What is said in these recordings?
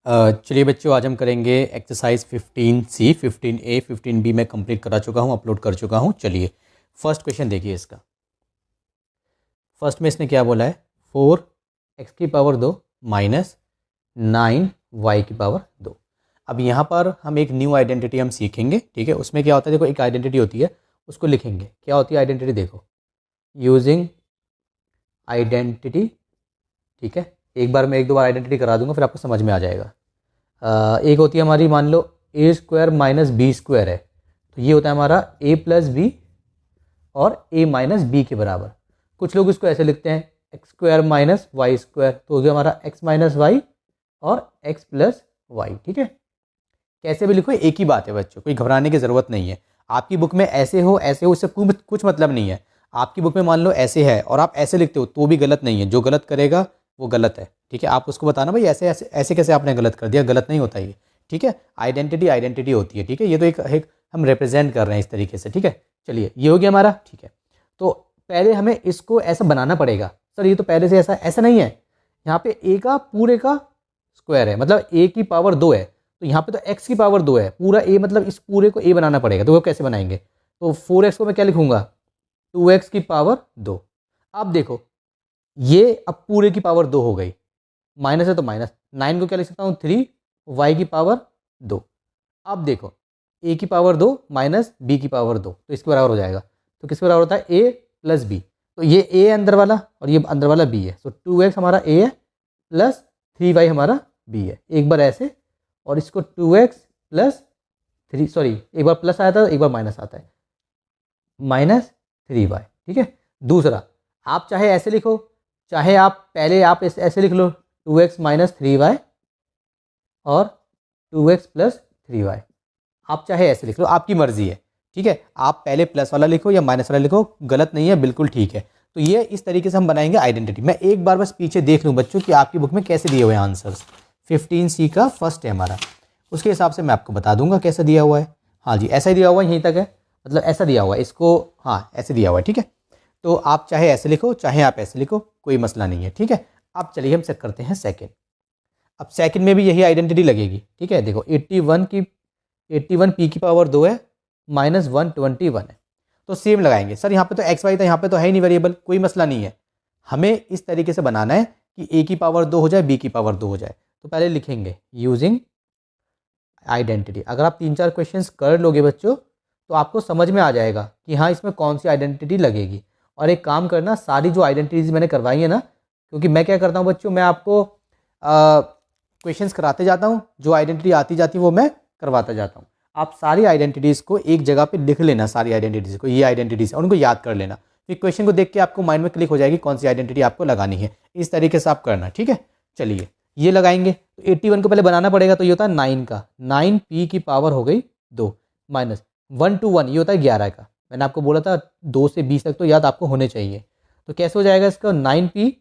चलिए बच्चों, आज हम करेंगे एक्सरसाइज 15C, 15A, 15B मैं कंप्लीट करा चुका हूँ, अपलोड कर चुका हूँ। चलिए फर्स्ट क्वेश्चन देखिए इसका। फर्स्ट में इसने क्या बोला है, 4x की पावर 2 माइनस 9y की पावर 2। अब यहाँ पर हम एक न्यू आइडेंटिटी हम सीखेंगे, ठीक है। उसमें क्या होता है, देखो एक आइडेंटिटी होती है, उसको लिखेंगे। क्या होती है आइडेंटिटी, देखो यूजिंग आइडेंटिटी, ठीक है। एक बार मैं एक दो बार आइडेंटिटी करा दूंगा, फिर आपको समझ में आ जाएगा। एक होती है हमारी, मान लो ए स्क्वायर माइनस बी स्क्वायर है, तो ये होता है हमारा ए प्लस बी और ए माइनस बी के बराबर। कुछ लोग इसको ऐसे लिखते हैं, X square minus Y square, तो हो गया हमारा एक्स माइनस वाई और एक्स प्लस वाई, ठीक है। कैसे भी लिखो एक ही बात है बच्चों, कोई घबराने की ज़रूरत नहीं है। आपकी बुक में ऐसे हो इससे कुछ मतलब नहीं है। आपकी बुक में मान लो ऐसे है और आप ऐसे लिखते हो तो भी गलत नहीं है, जो गलत करेगा वो गलत है, ठीक है। आप उसको बताना भाई ऐसे ऐसे ऐसे कैसे आपने गलत कर दिया, गलत नहीं होता ये, ठीक है। आइडेंटिटी होती है, ठीक है। ये तो एक हम रिप्रेजेंट कर रहे हैं इस तरीके से, ठीक है। चलिए ये हो गया हमारा, ठीक है। तो पहले हमें इसको ऐसा बनाना पड़ेगा। सर ये तो पहले से ऐसा नहीं है, यहाँ पे ए का पूरे का स्क्वायर है, मतलब ए की पावर 2 है, तो यहाँ पे तो एक्स की पावर 2 है, पूरा ए, मतलब इस पूरे को ए बनाना पड़ेगा। तो वो कैसे बनाएंगे, तो 4x को मैं क्या लिखूंगा, 2x की पावर 2। अब देखो ये अब पूरे की पावर 2 हो गई, माइनस है तो माइनस, 9 को क्या लिख सकता हूँ 3, y की पावर 2। अब देखो a की पावर 2 माइनस b की पावर 2, तो इसके बराबर हो जाएगा। तो किसके बराबर होता है, a प्लस बी। तो ये a है अंदर वाला और ये अंदर वाला b है, तो 2x हमारा a है प्लस 3y हमारा b है। एक बार ऐसे, और इसको 2x प्लस 3, सॉरी एक बार प्लस आया था एक बार माइनस आता है, माइनस 3y, ठीक है। दूसरा, आप चाहे ऐसे लिखो, चाहे आप पहले आप ऐसे लिख लो 2x माइनस 3y और 2x प्लस 3y। आप चाहे ऐसे लिख लो, आपकी मर्जी है, ठीक है। आप पहले प्लस वाला लिखो या माइनस वाला लिखो, गलत नहीं है, बिल्कुल ठीक है। तो ये इस तरीके से हम बनाएंगे आइडेंटिटी। मैं एक बार बस पीछे देख लूँ बच्चों कि आपकी बुक में कैसे दिए हुए हैं आंसर्स। 15C का फर्स्ट है हमारा, उसके हिसाब से मैं आपको बता दूंगा कैसा दिया हुआ है। हाँ जी, ऐसा ही दिया हुआ है, यहीं तक है, मतलब ऐसा दिया हुआ है इसको, हाँ ऐसे दिया हुआ है, ठीक है। तो आप चाहे ऐसे लिखो चाहे आप ऐसे लिखो, कोई मसला नहीं है, ठीक है। अब चलिए हम चेक करते हैं सेकंड। अब सेकंड में भी यही आइडेंटिटी लगेगी, ठीक है। देखो 81 p की पावर 2 है माइनस 121 है, तो सेम लगाएंगे। सर यहाँ पे तो एक्स वाई था, यहाँ पे तो है ही नहीं वेरिएबल, कोई मसला नहीं है। हमें इस तरीके से बनाना है कि a की पावर 2 हो जाए, b की पावर 2 हो जाए। तो पहले लिखेंगे यूजिंग आइडेंटिटी। अगर आप 3-4 क्वेश्चंस कर लोगे बच्चों, तो आपको समझ में आ जाएगा कि हाँ इसमें कौन सी आइडेंटिटी लगेगी। और एक काम करना, सारी जो आइडेंटिटीज मैंने करवाई है ना, क्योंकि मैं क्या करता हूँ बच्चों, मैं आपको क्वेश्चंस कराते जाता हूँ, जो आइडेंटिटी आती जाती है वो मैं करवाता जाता हूँ। आप सारी आइडेंटिटीज़ को एक जगह पे लिख लेना, सारी आइडेंटिटीज़ को, ये आइडेंटिटीज़ और उनको याद कर लेना। फिर क्वेश्चन को देख के आपको माइंड में क्लिक हो जाएगी कौन सी आइडेंटिटी आपको लगानी है। इस तरीके से आप करना, ठीक है। चलिए ये लगाएंगे, तो 81 को पहले बनाना पड़ेगा, तो ये होता है 9 का, 9p की पावर हो गई 2 माइनस 121, ये होता है 11 का। मैंने आपको बोला था 2 से 20 तक तो याद आपको होने चाहिए। तो कैसे हो जाएगा इसका, 9p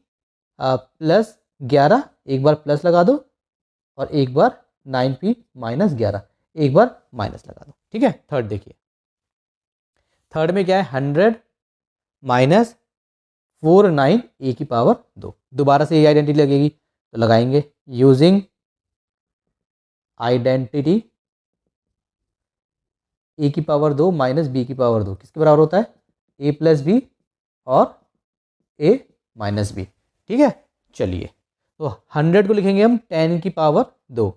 प्लस 11, एक बार प्लस लगा दो, और एक बार 9p माइनस 11, एक बार माइनस लगा दो, ठीक है। थर्ड देखिए, थर्ड में क्या है, 100 माइनस 49 a की पावर 2। दोबारा से ये आइडेंटिटी लगेगी, तो लगाएंगे यूजिंग आइडेंटिटी a की पावर 2 माइनस b की पावर 2 किसके बराबर होता है, a प्लस बी और a माइनस बी, ठीक है। चलिए तो 100 को लिखेंगे हम 10 की पावर 2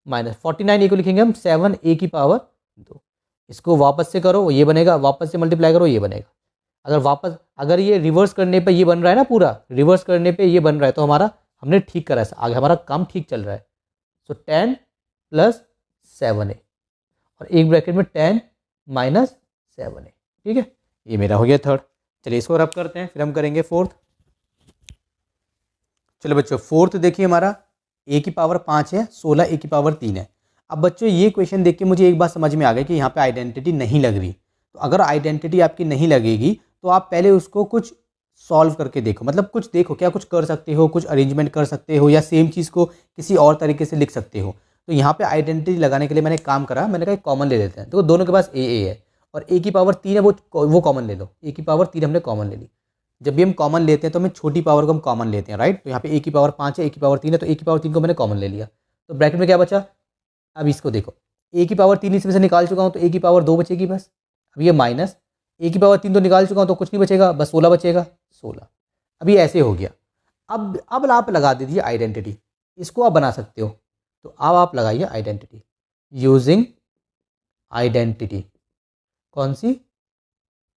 माइनस 49 a को लिखेंगे हम 7a की पावर 2। इसको वापस से करो ये बनेगा, वापस से मल्टीप्लाई करो ये बनेगा। अगर ये रिवर्स करने पे ये बन रहा है ना, पूरा रिवर्स करने पे ये बन रहा है, तो हमारा हमने ठीक करा है, आगे हमारा काम ठीक चल रहा है। सो 10 प्लस 7a और एक ब्रैकेट में 10 माइनस 7a, ठीक है। ये मेरा हो गया थर्ड। चलिए इसको रब करते हैं, फिर हम करेंगे फोर्थ। चलो बच्चों फोर्थ देखिए, हमारा a की पावर 5 है, 16 a की पावर 3 है। अब बच्चों ये क्वेश्चन देख के मुझे एक बात समझ में आ गई कि यहाँ पे आइडेंटिटी नहीं लग रही। तो अगर आइडेंटिटी आपकी नहीं लगेगी तो आप पहले उसको कुछ सॉल्व करके देखो, मतलब कुछ देखो क्या कुछ कर सकते हो, कुछ अरेंजमेंट कर सकते हो, या सेम चीज़ को किसी और तरीके से लिख सकते हो। तो यहाँ पे आइडेंटिटी लगाने के लिए मैंने काम करा, मैंने कहा कॉमन ले लेते हैं। तो दोनों के पास a है और a की पावर 3 है, वो कॉमन ले लो। a की पावर 3 हमने कॉमन ले ली। जब भी हम कॉमन लेते हैं तो हमें छोटी पावर को हम कॉमन लेते हैं, राइट। तो यहाँ पे a की पावर 5 है, a की पावर 3 है, तो a की पावर 3 को मैंने कॉमन ले लिया। तो ब्रैकेट में क्या बचा, अब इसको देखो ए की पावर 3 इसमें से निकाल चुका हूँ तो ए की पावर 2 बचेगी बस। अब ये माइनस ए की पावर 3 तो निकाल चुका हूँ तो कुछ नहीं बचेगा, बस 16 बचेगा, 16। अभी ऐसे हो गया। अब आप लगा दीजिए आइडेंटिटी, इसको आप बना सकते हो। तो अब आप लगाइए आइडेंटिटी, यूजिंग आइडेंटिटी कौन सी,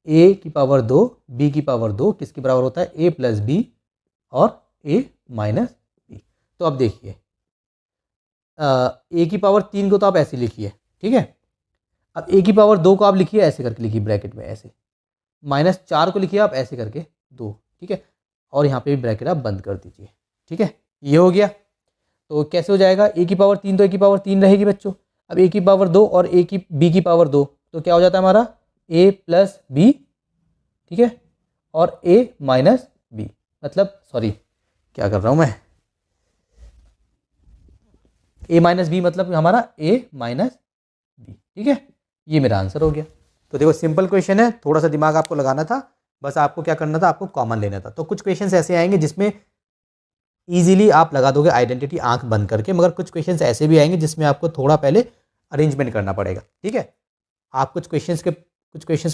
ए की पावर 2 बी की पावर 2 किसके बराबर होता है, ए प्लस बी और ए माइनस बी। तो अब देखिए ए की पावर 3 को तो आप ऐसे लिखिए, ठीक है। अब ए की पावर 2 को आप लिखिए ऐसे करके लिखिए ब्रैकेट में ऐसे, -4 को लिखिए आप ऐसे करके 2, ठीक है। और यहाँ पे भी ब्रैकेट आप बंद कर दीजिए, ठीक है। ये हो गया। तो कैसे हो जाएगा, ए की पावर 3 तो ए की पावर 3 रहेगी बच्चों। अब ए की पावर 2 और ए की बी की पावर 2 तो क्या हो जाता है हमारा ए प्लस बी, ठीक है, और ए माइनस बी, मतलब सॉरी क्या कर रहा हूँ मैं, ए माइनस बी मतलब हमारा ए माइनस बी, ठीक है। ये मेरा आंसर हो गया। तो देखो सिंपल क्वेश्चन है, थोड़ा सा दिमाग आपको लगाना था, बस आपको क्या करना था, आपको कॉमन लेना था। तो कुछ क्वेश्चंस ऐसे आएंगे जिसमें इजीली आप लगा दोगे आइडेंटिटी आंख बंद करके, मगर कुछ क्वेश्चंस ऐसे भी आएंगे जिसमें आपको थोड़ा पहले अरेंजमेंट करना पड़ेगा, ठीक है। आप कुछ क्वेश्चंस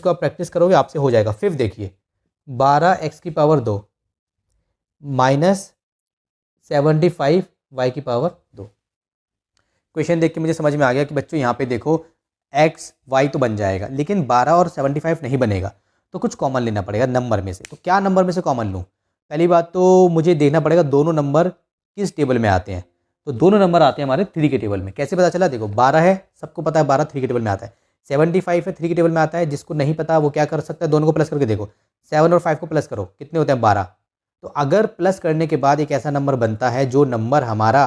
को आप प्रैक्टिस करोगे, आपसे हो जाएगा। फिफ्थ देखिए, 12x की पावर 2 -75 y की पावर 2। क्वेश्चन देख के मुझे समझ में आ गया कि बच्चों यहाँ पे देखो x y तो बन जाएगा, लेकिन 12 और 75 नहीं बनेगा, तो कुछ कॉमन लेना पड़ेगा नंबर में से। तो क्या नंबर में से कॉमन लूँ, पहली बात तो मुझे देखना पड़ेगा दोनों नंबर किस टेबल में आते हैं। तो दोनों नंबर आते हैं हमारे 3 के टेबल में। कैसे पता चला, देखो 12 है, सबको पता है 12 3 के टेबल में आता है, 75 है 3 के टेबल में आता है। जिसको नहीं पता वो क्या कर सकता है, दोनों को प्लस करके देखो, 7 और 5 को प्लस करो, कितने होते हैं 12। तो अगर प्लस करने के बाद एक ऐसा नंबर बनता है जो नंबर हमारा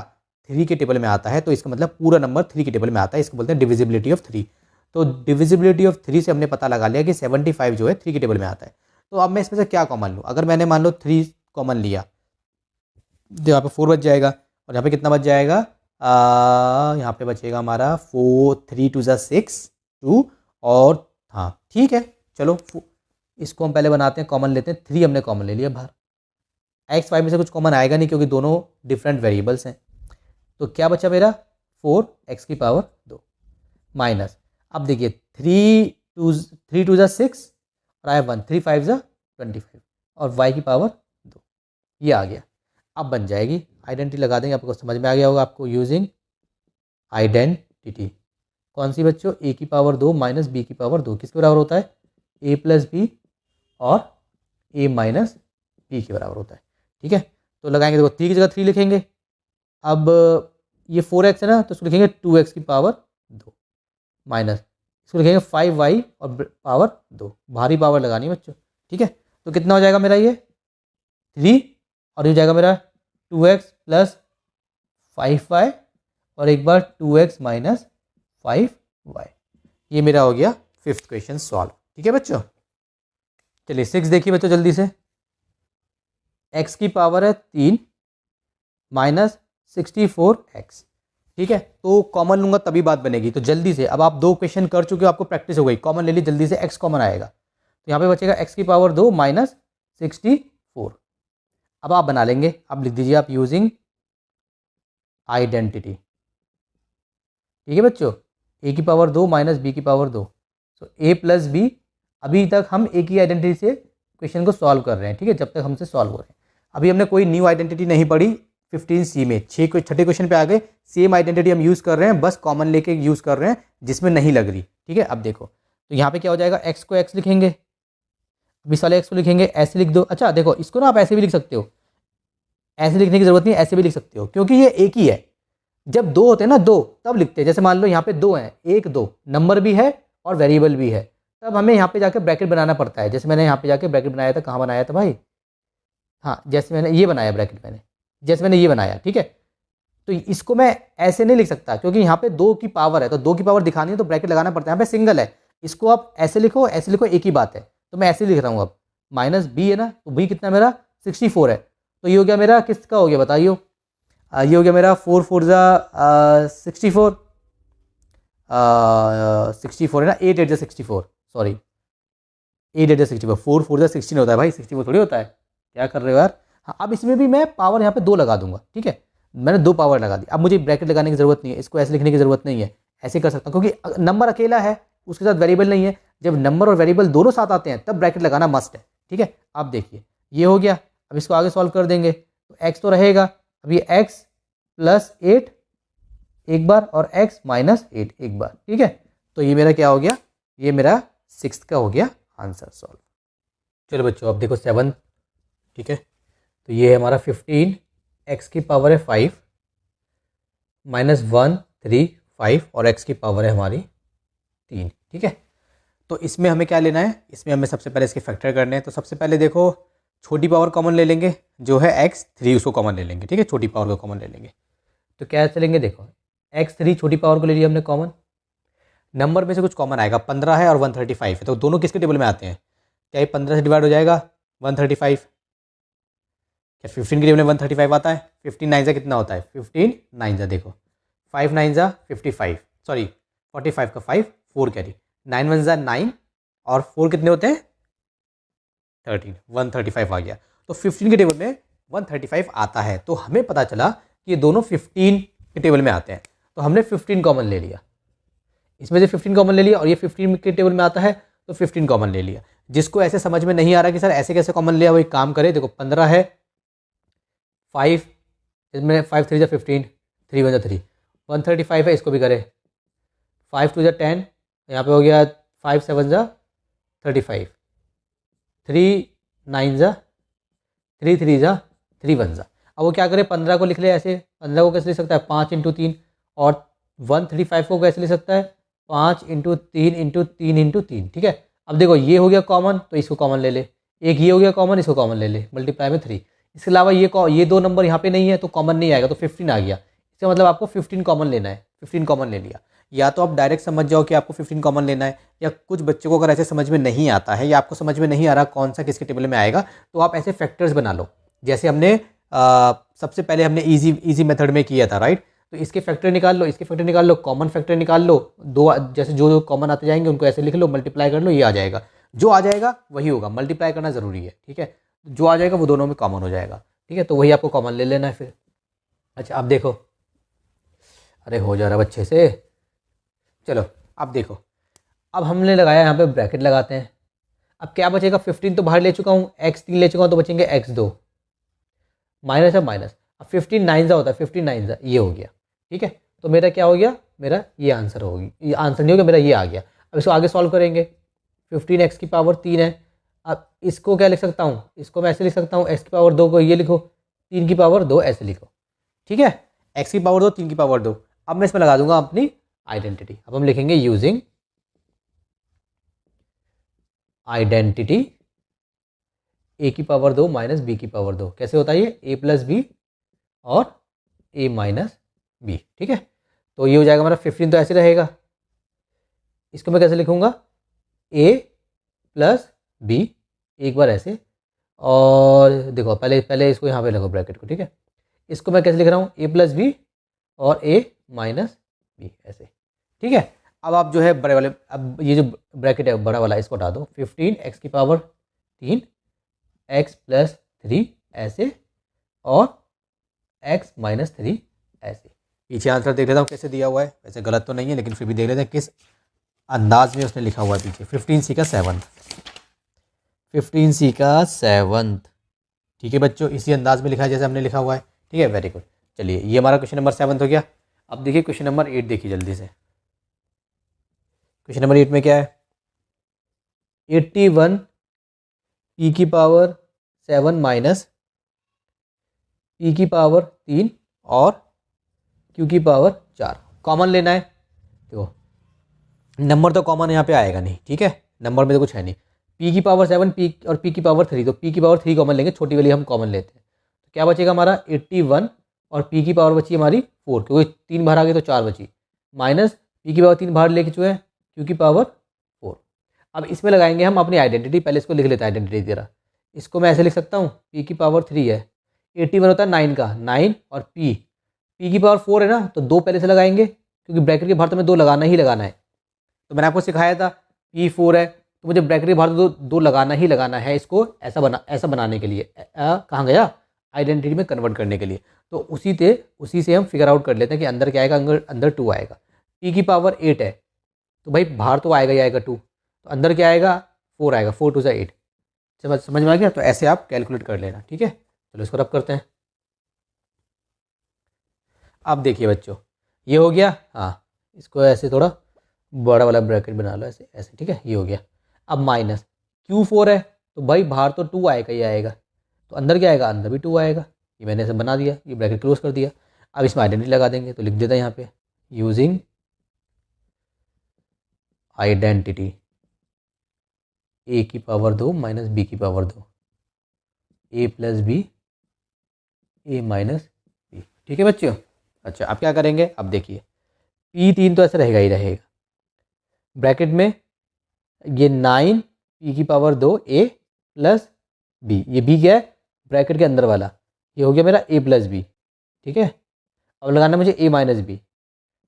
3 के टेबल में आता है, तो इसका मतलब पूरा नंबर 3 के टेबल में आता है। इसको बोलते हैं डिविजिबिलिटी ऑफ 3। तो डिविजिबिलिटी ऑफ 3 से हमने पता लगा लिया कि 75 जो है 3 के टेबल में आता है। तो अब मैं इसमें से क्या कॉमन लूँ, अगर मैंने मान लो 3 कॉमन लिया तो यहाँ पे 4 बच जाएगा, और यहाँ पे कितना बच जाएगा, यहाँ पे बचेगा हमारा 4, 3 2 ज़ा 6 2, और हाँ ठीक है चलो इसको हम पहले बनाते हैं, कॉमन लेते हैं। 3 हमने कॉमन ले लिया बाहर, एक्स वाई में से कुछ कॉमन आएगा नहीं क्योंकि दोनों डिफरेंट वेरिएबल्स हैं। तो क्या बचा मेरा 4x की पावर 2 माइनस, अब देखिए 3 2 ज़ा 6 और आई 1 3 5 ज़ा 25 और y की पावर 2, ये आ गया। अब बन जाएगी, आइडेंटिटी लगा देंगे, आपको समझ में आ गया होगा। आपको यूजिंग आइडेंटिटी कौन सी बच्चों, a की पावर 2 माइनस b की पावर 2 किसके बराबर होता है, a प्लस बी और a माइनस बी के बराबर होता है, ठीक है। तो लगाएंगे, देखो 3 की जगह 3 लिखेंगे। अब ये 4x है ना, तो इसको लिखेंगे 2x की पावर 2 माइनस, इसको लिखेंगे 5y और पावर 2, भारी पावर लगानी है बच्चों, ठीक है। तो कितना हो जाएगा मेरा ये 3, और ये हो जाएगा मेरा 2x प्लस 5y और एक बार 2x माइनस 5y। ये मेरा हो गया 5th क्वेश्चन सॉल्व, ठीक है बच्चों। चलिए 6 देखिए बच्चों जल्दी से, x की पावर है 3 माइनस 64x, ठीक है। तो कॉमन लूंगा तभी बात बनेगी। तो जल्दी से, अब आप 2 क्वेश्चन कर चुके हो, आपको प्रैक्टिस हो गई, कॉमन ले ली जल्दी से, x कॉमन आएगा तो यहाँ पे बचेगा x की पावर 2 माइनस 64। अब आप बना लेंगे, अब लिख दीजिए आप यूजिंग आइडेंटिटी, ठीक है बच्चों, a की पावर 2 माइनस b की power 2, so a plus B. अभी तक हम a की आइडेंटिटी से क्वेश्चन को सॉल्व कर रहे हैं, ठीक है, जब तक हमसे सॉल्व हो रहे हैं। अभी हमने कोई न्यू आइडेंटिटी नहीं पढ़ी 15C में, छठे क्वेश्चन पे आ गए, सेम आइडेंटिटी हम यूज़ कर रहे हैं, बस कॉमन लेके यूज़ कर रहे हैं जिसमें नहीं लग रही, ठीक है। अब देखो तो यहाँ पे क्या हो जाएगा, x को x लिखेंगे, अभी साले x को लिखेंगे, ऐसे लिख दो। अच्छा देखो इसको ना आप ऐसे भी लिख सकते हो, ऐसे लिखने की जरूरत नहीं, ऐसे भी लिख सकते हो क्योंकि ये एक ही है। जब 2 होते हैं ना, 2 तब लिखते हैं, जैसे मान लो यहाँ पे 2 हैं, 1 2 नंबर भी है और वेरिएबल भी है, तब हमें यहाँ पे जाकर ब्रैकेट बनाना पड़ता है। जैसे मैंने यहाँ पे जाके ब्रैकेट बनाया था, कहाँ बनाया था भाई, हाँ जैसे मैंने ये बनाया ब्रैकेट, जैसे मैंने ये बनाया, ठीक है। तो इसको मैं ऐसे नहीं लिख सकता क्योंकि यहाँ पे 2 की पावर है, तो 2 की पावर दिखानी है तो ब्रैकेट लगाना पड़ता है। यहाँ पे सिंगल है, इसको आप ऐसे लिखो ऐसे लिखो, एक ही बात है। तो मैं ऐसे लिख रहा हूँ, अब माइनस बी है ना, तो बी कितना मेरा 64 है, तो ये हो गया मेरा किसका हो गया बताइए, ये हो गया मेरा 4 4 ज़ा 64, 64 है ना, 8 8 ज़ा 64, सॉरी 8 8 ज़ा 64, 4 4 ज़ा 16 होता है भाई, 64 थोड़ी होता है, क्या कर रहे हो यार। हाँ अब इसमें भी मैं पावर यहाँ पे 2 लगा दूंगा, ठीक है। मैंने 2 पावर लगा दी। अब मुझे ब्रैकेट लगाने की ज़रूरत नहीं है, इसको ऐसे लिखने की ज़रूरत नहीं है, ऐसे कर सकता हूँ क्योंकि नंबर अकेला है, उसके साथ वेरिएबल नहीं है। जब नंबर और वेरिएबल दोनों साथ आते हैं तब ब्रैकेट लगाना मस्ट है, ठीक है। अब देखिए ये हो गया, अब इसको आगे सॉल्व कर देंगे तो एक्स तो रहेगा, अब ये एक्स प्लस 8 एक बार और एक्स माइनस 8 एक बार, ठीक है। तो ये मेरा क्या हो गया, ये मेरा 6 का हो गया आंसर सॉल्व। चलो बच्चों अब देखो 7, ठीक है। तो ये हमारा 15 एक्स की पावर है 5 -1 3 5 और एक्स की पावर है हमारी 3, ठीक है। तो इसमें हमें क्या लेना है, इसमें हमें सबसे पहले इसके फैक्टर करने हैं। तो सबसे पहले देखो छोटी पावर कॉमन ले लेंगे, जो है x3 उसको कॉमन ले लेंगे, ठीक है। छोटी पावर को कॉमन ले लेंगे तो क्या चलेंगे, देखो x3 छोटी पावर को ले लिया हमने कॉमन, नंबर में से कुछ कॉमन आएगा, 15 है और 135 है, तो दोनों किसके टेबल में आते हैं, क्या ये 15 से डिवाइड हो जाएगा 135, क्या 15 के टेबल में 135 आता है, 15 9 जा कितना होता है, 15 9 जा देखो 5 9 जा 55, सॉरी 45 का 5 4 कैरी, 9 1 जा 9 और 4 कितने होते हैं 13, 135 आ गया। तो 15 के टेबल में 135 आता है, तो हमें पता चला कि ये दोनों 15 के टेबल में आते हैं, तो हमने 15 कॉमन ले लिया, इसमें से 15 कॉमन ले लिया और ये 15 के टेबल में आता है तो 15 कॉमन ले लिया। जिसको ऐसे समझ में नहीं आ रहा कि सर ऐसे कैसे कॉमन लिया, वो एक काम करे, देखो 15 है 5, इसमें 5 3 जा 15, 3 1 जा 3, 135 है, इसको भी करे 5 2 जा 10, यहाँ पे हो गया 5 7 जा 35, 3 9 जा 3 3 जा 3 1 जा। अब वो क्या करे, 15 को लिख ले ऐसे, 15 को कैसे लिख सकता है 5 × 3 और 135 को कैसे लिख सकता है 5 × 3 × 3 × 3, ठीक है। अब देखो ये हो गया कॉमन तो इसको कॉमन ले ले, एक ये हो गया कॉमन, इसको कॉमन ले ले, मल्टीप्लाई में 3। इसके अलावा ये 2 नंबर यहाँ पे नहीं है तो कॉमन नहीं आएगा, तो 15 आ गया। इसका मतलब आपको 15 कॉमन लेना है, 15 कॉमन ले लिया। या तो आप डायरेक्ट समझ जाओ कि आपको 15 कॉमन लेना है, या कुछ बच्चों को अगर ऐसे समझ में नहीं आता है या आपको समझ में नहीं आ रहा कौन सा किसके टेबल में आएगा, तो आप ऐसे फैक्टर्स बना लो, जैसे हमने सबसे पहले हमने इजी मेथड में किया था, राइट। तो इसके फैक्टर निकाल लो, इसके फैक्टर निकाल लो, कॉमन फैक्टर निकाल लो, दो जैसे जो कॉमन आते जाएंगे उनको ऐसे लिख लो, मल्टीप्लाई कर लो, ये आ जाएगा, जो आ जाएगा वही होगा, मल्टीप्लाई करना ज़रूरी है, ठीक है। जो आ जाएगा वो दोनों में कॉमन हो जाएगा, ठीक है। तो वही आपको कॉमन ले लेना है फिर। अच्छा अब देखो, अरे हो जा रहा है अच्छे से, चलो अब देखो, अब हमने लगाया यहाँ पे ब्रैकेट लगाते हैं। अब क्या बचेगा, 15 तो बाहर ले चुका हूँ, x3 ले चुका हूँ, तो बचेंगे x2 माइनस है माइनस। अब 15 9 जा होता है, 15 9 जा ये हो गया, ठीक है। तो मेरा क्या हो गया, मेरा ये आंसर होगी, ये आंसर नहीं हो गया, मेरा ये आ गया। अब इसको आगे सॉल्व करेंगे, 15 x की पावर 3 है। अब इसको क्या लिख सकता हूँ, इसको मैं ऐसे लिख सकता हूँ, x की पावर 2 को ये लिखो, 3 की पावर 2 ऐसे लिखो, ठीक है। x की पावर 2 3 की पावर 2। अब मैं इसमें लगा दूंगा अपनी आइडेंटिटी। अब हम लिखेंगे यूजिंग आइडेंटिटी a की पावर 2 माइनस b की पावर 2। कैसे होता है ये, a प्लस बी और a माइनस बी, ठीक है। तो ये हो जाएगा हमारा 15 तो ऐसे रहेगा, इसको मैं कैसे लिखूंगा a प्लस बी एक बार ऐसे, और देखो पहले इसको यहाँ पे लगो ब्रैकेट को, ठीक है। इसको मैं कैसे लिख रहा हूँ a प्लस बी और a माइनस बी ऐसे, ठीक है। अब आप जो है बड़े वाले, अब ये जो ब्रैकेट है बड़ा वाला इसको हटा दो, 15 x की पावर 3 x प्लस 3 ऐसे और x माइनस 3 ऐसे। पीछे आंसर देख लेता हूँ कैसे दिया हुआ है, वैसे गलत तो नहीं है लेकिन फिर भी देख लेते हैं किस अंदाज में उसने लिखा हुआ है पीछे। 15c का 7th, 15c का 7th, ठीक है बच्चों, इसी अंदाज में लिखा है जैसे हमने लिखा हुआ है, ठीक है। Very good. चलिए ये हमारा क्वेश्चन नंबर 7 हो गया। अब देखिए क्वेश्चन नंबर 8 देखिए जल्दी से। क्वेश्चन नंबर 8 में क्या है, 81 p की पावर 7 माइनस p की पावर 3 और q की पावर 4 कॉमन लेना है। देखो नंबर तो कॉमन यहाँ पे आएगा नहीं, ठीक है, नंबर में तो कुछ है नहीं। p की पावर 7 p और p की पावर 3, तो p की पावर 3 कॉमन लेंगे, छोटी वाली हम कॉमन लेते हैं। तो क्या बचेगा हमारा 81 और p की पावर बची हमारी 4, क्योंकि 3 बाहर आ गई तो 4 बची, माइनस p की पावर 3 बाहर लेके चुके हैं, q की पावर 4। अब इसमें लगाएंगे हम अपनी आइडेंटिटी, पहले इसको लिख लेते हैं आइडेंटिटी तेरा। इसको मैं ऐसे लिख सकता हूँ, p की पावर 3 है, 81 होता है 9 का, 9 और p की पावर 4 है ना, तो 2 पहले से लगाएंगे क्योंकि ब्रैकेट के बाहर तो हमें 2 लगाना ही लगाना है। तो मैंने आपको सिखाया था p 4 है तो मुझे ब्रैकेट के बाहर तो 2 लगाना ही लगाना है, इसको ऐसा बनाने के लिए। कहाँ गया, आइडेंटिटी में कन्वर्ट करने के लिए। तो उसी से हम फिगर आउट कर लेते हैं कि अंदर क्या आएगा, अंदर 2 आएगा। p की पावर 8 है तो भाई बाहर तो आएगा ही आएगा 2, तो अंदर क्या आएगा 4 आएगा, 4 2 8। समझ में आ गया? तो ऐसे आप कैलकुलेट कर लेना, ठीक है। चलो इसको रब करते हैं। अब देखिए बच्चों, ये हो गया। हाँ, इसको ऐसे थोड़ा बड़ा वाला ब्रैकेट बना लो, ऐसे ऐसे, ठीक है, ये हो गया। अब माइनस Q4 है तो भाई बाहर तो 2 आएगा ही आएगा, तो अंदर क्या आएगा, अंदर भी 2 आएगा। ये मैंने ऐसे बना दिया, ये ब्रैकेट क्लोज कर दिया। अब इसमें आइडेंटिटी लगा देंगे, तो लिख देता है यहाँ पे यूजिंग आइडेंटिटी a की पावर 2 माइनस b की power 2, a plus B a minus B, ठीक है बच्चों। अच्छा, अब क्या करेंगे, अब देखिए P3 तो ऐसे रहेगा ही रहेगा, ब्रैकेट में ये 9 p की पावर 2 a प्लस b, ये b क्या है, ब्रैकेट के अंदर वाला, ये हो गया मेरा a प्लस बी, ठीक है। अब लगाना मुझे a माइनस बी,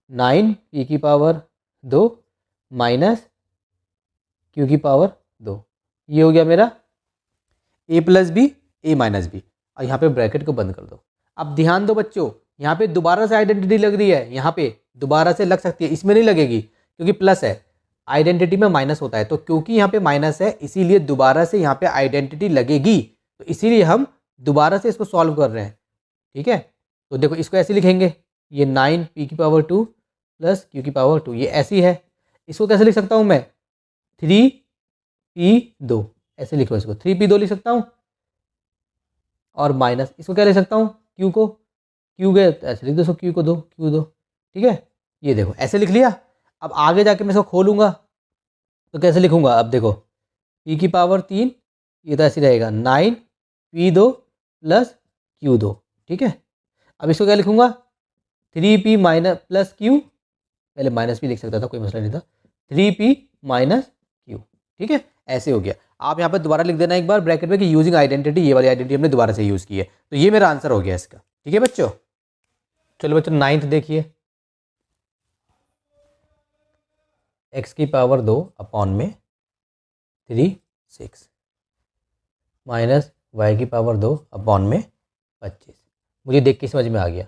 9 p की पावर 2 माइनस q की पावर 2, ये हो गया मेरा a plus B a minus B. और यहाँ पे ब्रैकेट को बंद कर दो। अब ध्यान दो बच्चों, यहाँ पे दोबारा से आइडेंटिटी लग रही है, यहाँ पे दोबारा से लग सकती है, इसमें नहीं लगेगी क्योंकि प्लस है, आइडेंटिटी में माइनस होता है। तो क्योंकि यहाँ पे माइनस है इसीलिए दोबारा से यहाँ पे आइडेंटिटी लगेगी, तो इसीलिए हम दोबारा से इसको सॉल्व कर रहे हैं, ठीक है। तो देखो इसको ऐसे लिखेंगे, ये 9 p की पावर 2 प्लस q की पावर 2, ये ऐसी है। इसको कैसे लिख सकता हूँ मैं, 3p2, ऐसे लिखो इसको, 3p2 लिख सकता हूँ। और माइनस इसको क्या लिख सकता हूँ, q को, q गए तो ऐसे लिख दो, q को 2 q2, ठीक है। ये देखो ऐसे लिख लिया। अब आगे जाके मैं इसको खोलूँगा तो कैसे लिखूँगा, अब देखो p की पावर 3, ये तो ऐसे रहेगा 9p2 प्लस q2, ठीक है। अब इसको क्या लिखूँगा, 3p माइनस प्लस q, पहले माइनस भी लिख सकता था, कोई मसला नहीं था, 3p माइनस q, ठीक है। ऐसे हो गया। आप यहाँ पर दोबारा लिख देना एक बार ब्रैकेट में कि यूजिंग आइडेंटिटी, ये वाली आइडेंटिटी हमने दोबारा से यूज़ की है। तो ये मेरा आंसर हो गया इसका, ठीक है बच्चों। चलो बच्चों 9th देखिए, x की पावर 2 अपॉन में 3 6 माइनस y की पावर 2 अपॉन में 25। मुझे देख के समझ में आ गया।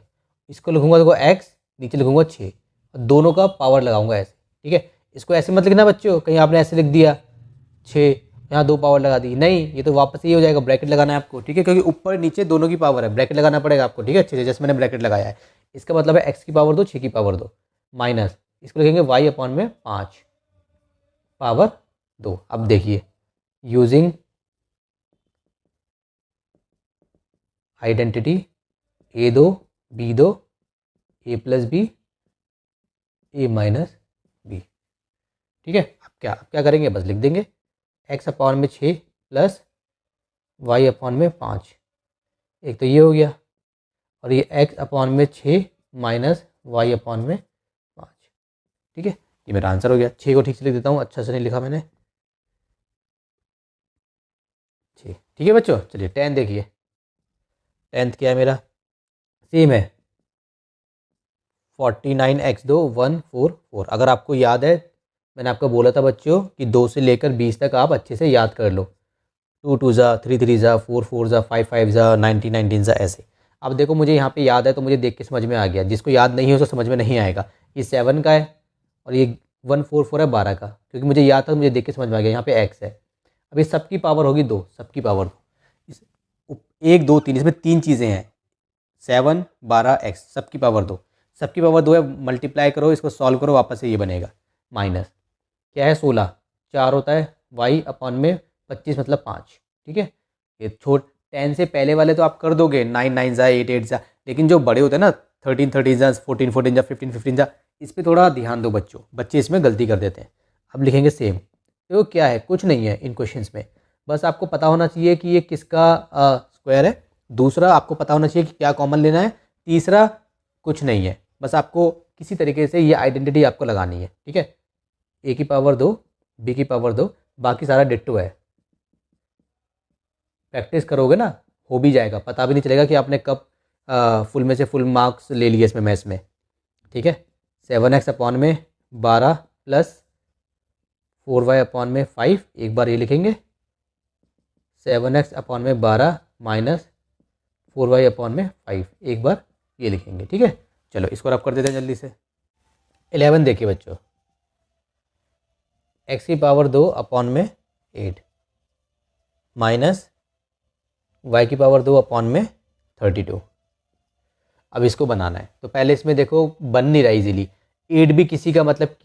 इसको लिखूंगा देखो x, नीचे लिखूंगा 6, और दोनों का पावर लगाऊंगा ऐसे, ठीक है। इसको ऐसे मत लिखना बच्चों, कहीं आपने ऐसे लिख दिया 6, यहाँ 2 पावर लगा दी, नहीं, ये तो वापस ये हो जाएगा, ब्रैकेट लगाना है आपको, ठीक है, क्योंकि ऊपर नीचे दोनों की पावर है, ब्रैकेट लगाना पड़ेगा आपको, ठीक है, अच्छे से, जैसे मैंने ब्रैकेट लगाया है। इसका मतलब है x की पावर 2 6 की पावर 2 माइनस, इसको लिखेंगे y अपॉन में 5 पावर 2। अब देखिए using identity a2 b2 a plus B a minus B, ठीक है। अब क्या करेंगे, बस लिख देंगे x अपॉन में 6 प्लस y अपॉन में 5, एक तो ये हो गया, और ये x अपॉन में 6 माइनस y अपॉन में 5, ठीक है। ये मेरा आंसर हो गया। 6 को ठीक से लिख देता हूँ, अच्छा से नहीं लिखा मैंने, 6, ठीक है बच्चों। चलिए 10 देखिए, 10th क्या है मेरा, सेम है 49x2 144। अगर आपको याद है, मैंने आपको बोला था बच्चों कि 2 से लेकर 20 तक आप अच्छे से याद कर लो, 2 2 ज़ा 3 3 ज़ा 4 4 ज़ा 5 5 ज़ा 19 19 ज़ा, ऐसे। अब देखो मुझे यहाँ पे याद है तो मुझे देख के समझ में आ गया, जिसको याद नहीं है उसको समझ में नहीं आएगा। ये 7 का है और ये 144 है 12 का, क्योंकि मुझे याद था, मुझे देख के समझ में आ गया। यहाँ पे x है, अब इस सबकी पावर होगी 2, सबकी पावर 2, 1 2 3, इसमें 3 चीज़ें हैं, 7 12 x, सबकी पावर 2, सबकी पावर 2 है, मल्टीप्लाई करो, इसको सॉल्व करो, वापस से ये बनेगा माइनस, क्या है 16, 4 होता है y अपॉन में 25 मतलब 5, ठीक है। ये 10 से पहले वाले तो आप कर दोगे, 9 9 ज़ा 8 8 ज़ा, लेकिन जो बड़े होते हैं ना 13 13 ज़ा 14 14 ज़ा 15 15 ज़ा, इस पर थोड़ा ध्यान दो बच्चों, बच्चे इसमें गलती कर देते हैं। अब लिखेंगे सेम, तो क्या है, कुछ नहीं है इन क्वेश्चंस में, बस आपको पता होना चाहिए कि ये किसका स्क्वायर है, दूसरा आपको पता होना चाहिए कि क्या कॉमन लेना है, तीसरा कुछ नहीं है, बस आपको किसी तरीके से ये आइडेंटिटी आपको लगानी है, ठीक है। a की पावर 2 b की पावर 2, बाकी सारा डिट्टो है, प्रैक्टिस करोगे ना हो भी जाएगा, पता भी नहीं चलेगा कि आपने कब फुल में से फुल मार्क्स ले लिए इसमें मैथ्स में, ठीक है। 7x अपॉन में 12 प्लस 4y अपॉन में 5, एक बार ये लिखेंगे, 7x अपॉन में 12 माइनस 4y अपॉन में 5, एक बार ये लिखेंगे, ठीक है। चलो इसको रब कर देते हैं जल्दी से। 11 देखिए बच्चों, x की पावर 2 अपॉन में 8 माइनस y की पावर 2 अपॉन में 32। अब इसको बनाना है तो पहले इसमें देखो बन नहीं रहा इजीली। 8 भी किसी का मतलब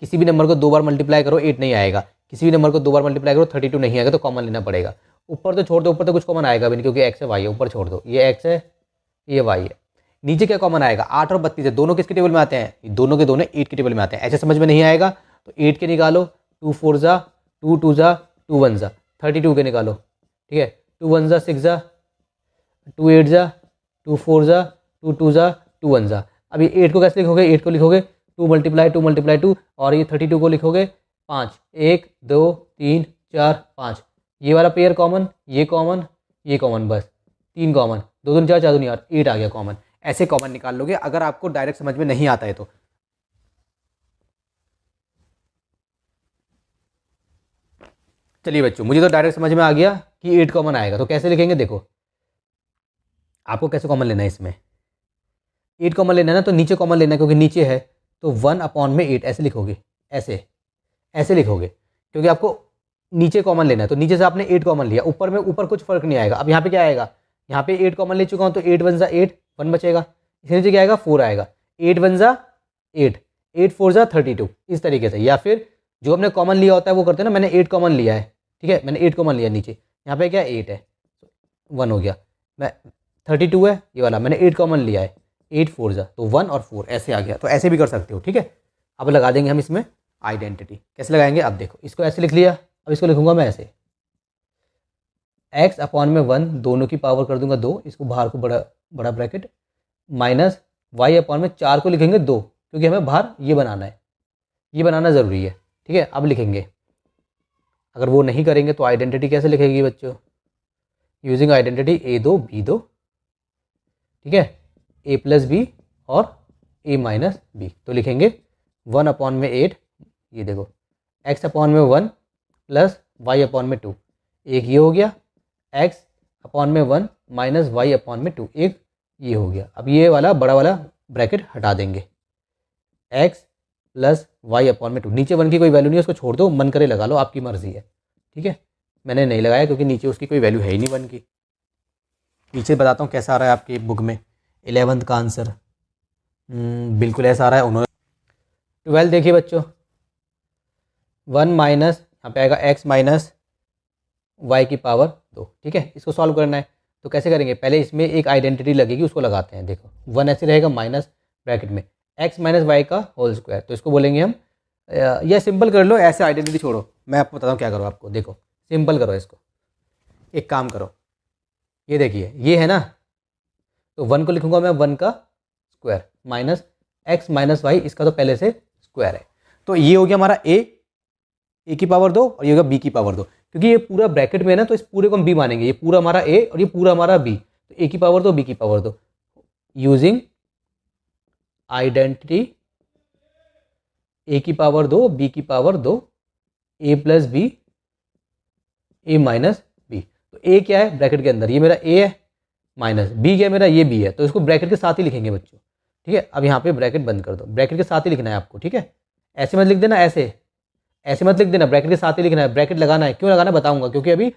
किसी भी नंबर को 2 बार मल्टीप्लाई करो 8 नहीं आएगा, किसी भी नंबर को 2 बार मल्टीप्लाई करो 32 नहीं आएगा, तो कॉमन लेना पड़ेगा। ऊपर तो छोड़ दो, ऊपर तो कुछ कॉमन आएगा भी नहीं क्योंकि x है y है, ऊपर छोड़ दो, ये x है ये y है। नीचे क्या कॉमन आएगा, 8 और 32 है, दोनों किसके टेबल में आते हैं, दोनों के दोनों 8 के टेबल में आते हैं। ऐसे समझ में नहीं आएगा तो 8 के निकालो, 2 4 जा 2 2 जा 2 1 जा 32 के निकालो, ठीक है। 2 1 जा 6 जा 2 8 जा 2 4 जा 2 2 जा 2 1 जा। अब ये 8 को कैसे लिखोगे, 8 को लिखोगे 2 × 2 और ये 32 को लिखोगे 5, 1 2 3 4 5, ये वाला पेयर कॉमन, ये कॉमन, ये कॉमन, बस 3 कॉमन, 2 2 4 4 2 8, 8 आ गया कॉमन। ऐसे कॉमन निकाल लोगे अगर आपको डायरेक्ट समझ में नहीं आता है तो। चलिए बच्चों, मुझे तो डायरेक्ट समझ में आ गया कि 8 कॉमन आएगा, तो कैसे लिखेंगे देखो। आपको कैसे कॉमन लेना है इसमें, 8 कॉमन लेना है ना, तो नीचे कॉमन लेना है क्योंकि नीचे है, तो 1 अपॉन में 8 ऐसे लिखोगे, ऐसे लिखोगे क्योंकि आपको नीचे कॉमन लेना है। तो नीचे से आपने 8 कॉमन लिया, ऊपर में ऊपर कुछ फर्क नहीं आएगा। अब यहाँ पे क्या आएगा, यहाँ पे 8 कॉमन ले चुका हूँ तो 8 1 जा 8, 1 बचेगा, इसके नीचे क्या आएगा 4 आएगा, 8 1 जा 8, 8 4 जा 32, इस तरीके से। या फिर जो हमने कॉमन लिया होता है वो करते हैं ना, मैंने 8 कॉमन लिया है, ठीक है, मैंने 8 कॉमन लिया नीचे, यहाँ पे क्या 8 है 1 हो गया, मैं 32 है ये वाला, मैंने 8 कॉमन लिया है, 8 4 जा तो 1 और 4 ऐसे आ गया। तो ऐसे भी कर सकते हो, ठीक है। अब लगा देंगे हम इसमें आइडेंटिटी, कैसे लगाएंगे, अब देखो इसको ऐसे लिख लिया, अब इसको लिखूंगा मैं ऐसे, x अपॉन में 1 दोनों की पावर कर दूंगा 2, इसको बाहर को बड़ा ब्रैकेट, माइनस y अपॉन में 4 को लिखेंगे 2 क्योंकि हमें बाहर ये बनाना है, ये बनाना ज़रूरी है, ठीक है। अब लिखेंगे, अगर वो नहीं करेंगे तो आइडेंटिटी कैसे लिखेगी बच्चों, यूजिंग आइडेंटिटी a2 b2, ठीक है, a प्लस बी और a माइनस बी। तो लिखेंगे 1 अपॉन में 8, ये देखो x अपॉन में 1 प्लस y अपॉन में 2, एक ये हो गया, x अपॉन में 1 माइनस y अपॉन में 2, एक ये हो गया। अब ये वाला बड़ा वाला ब्रैकेट हटा देंगे, x प्लस y अपॉन में 2, नीचे 1 की कोई वैल्यू नहीं है, उसको छोड़ दो, मन करे लगा लो, आपकी मर्जी है, ठीक है। मैंने नहीं लगाया क्योंकि नीचे उसकी कोई वैल्यू है ही नहीं 1 की। पीछे बताता हूँ कैसा आ रहा है आपकी बुक में 11th का आंसर, बिल्कुल ऐसा आ रहा है। उन्होंने 12 देखिए बच्चों, 1 माइनस यहाँ पे आएगा x माइनस y की पावर 2, ठीक है। इसको सॉल्व करना है तो कैसे करेंगे, पहले इसमें एक आइडेंटिटी लगेगी, उसको लगाते हैं। देखो 1 ऐसे रहेगा माइनस ब्रैकेट में x माइनस वाई का होल स्क्वायर, तो इसको बोलेंगे हम, या सिंपल कर लो, ऐसे आइडेंटिटी छोड़ो, मैं आपको बताता हूँ क्या करो आपको। देखो सिंपल करो इसको, एक काम करो, ये देखिए ये है ना, तो 1 को लिखूंगा मैं 1 का square minus x minus Y, इसका तो पहले से स्क्वायर है। तो ये हो गया हमारा a की पावर 2 और ये होगा b की पावर 2, क्योंकि ये पूरा ब्रैकेट में है ना, तो इस पूरे को हम b मानेंगे, ये पूरा हमारा a और ये पूरा हमारा b, तो a की पावर 2 b की पावर 2, यूजिंग आइडेंटिटी a की पावर 2 b की power 2, a plus B a minus B. तो a क्या है ब्रैकेट के अंदर, ये मेरा a है, माइनस b क्या है मेरा, ये b है, तो इसको ब्रैकेट के साथ ही लिखेंगे बच्चों, ठीक है। अब यहाँ पे ब्रैकेट बंद कर दो, ब्रैकेट के साथ ही लिखना है आपको, ठीक है। ऐसे मत लिख देना, ऐसे मत लिख देना, ब्रैकेट के साथ ही लिखना है। ब्रैकेट लगाना है, क्यों लगाना बताऊंगा, क्योंकि अभी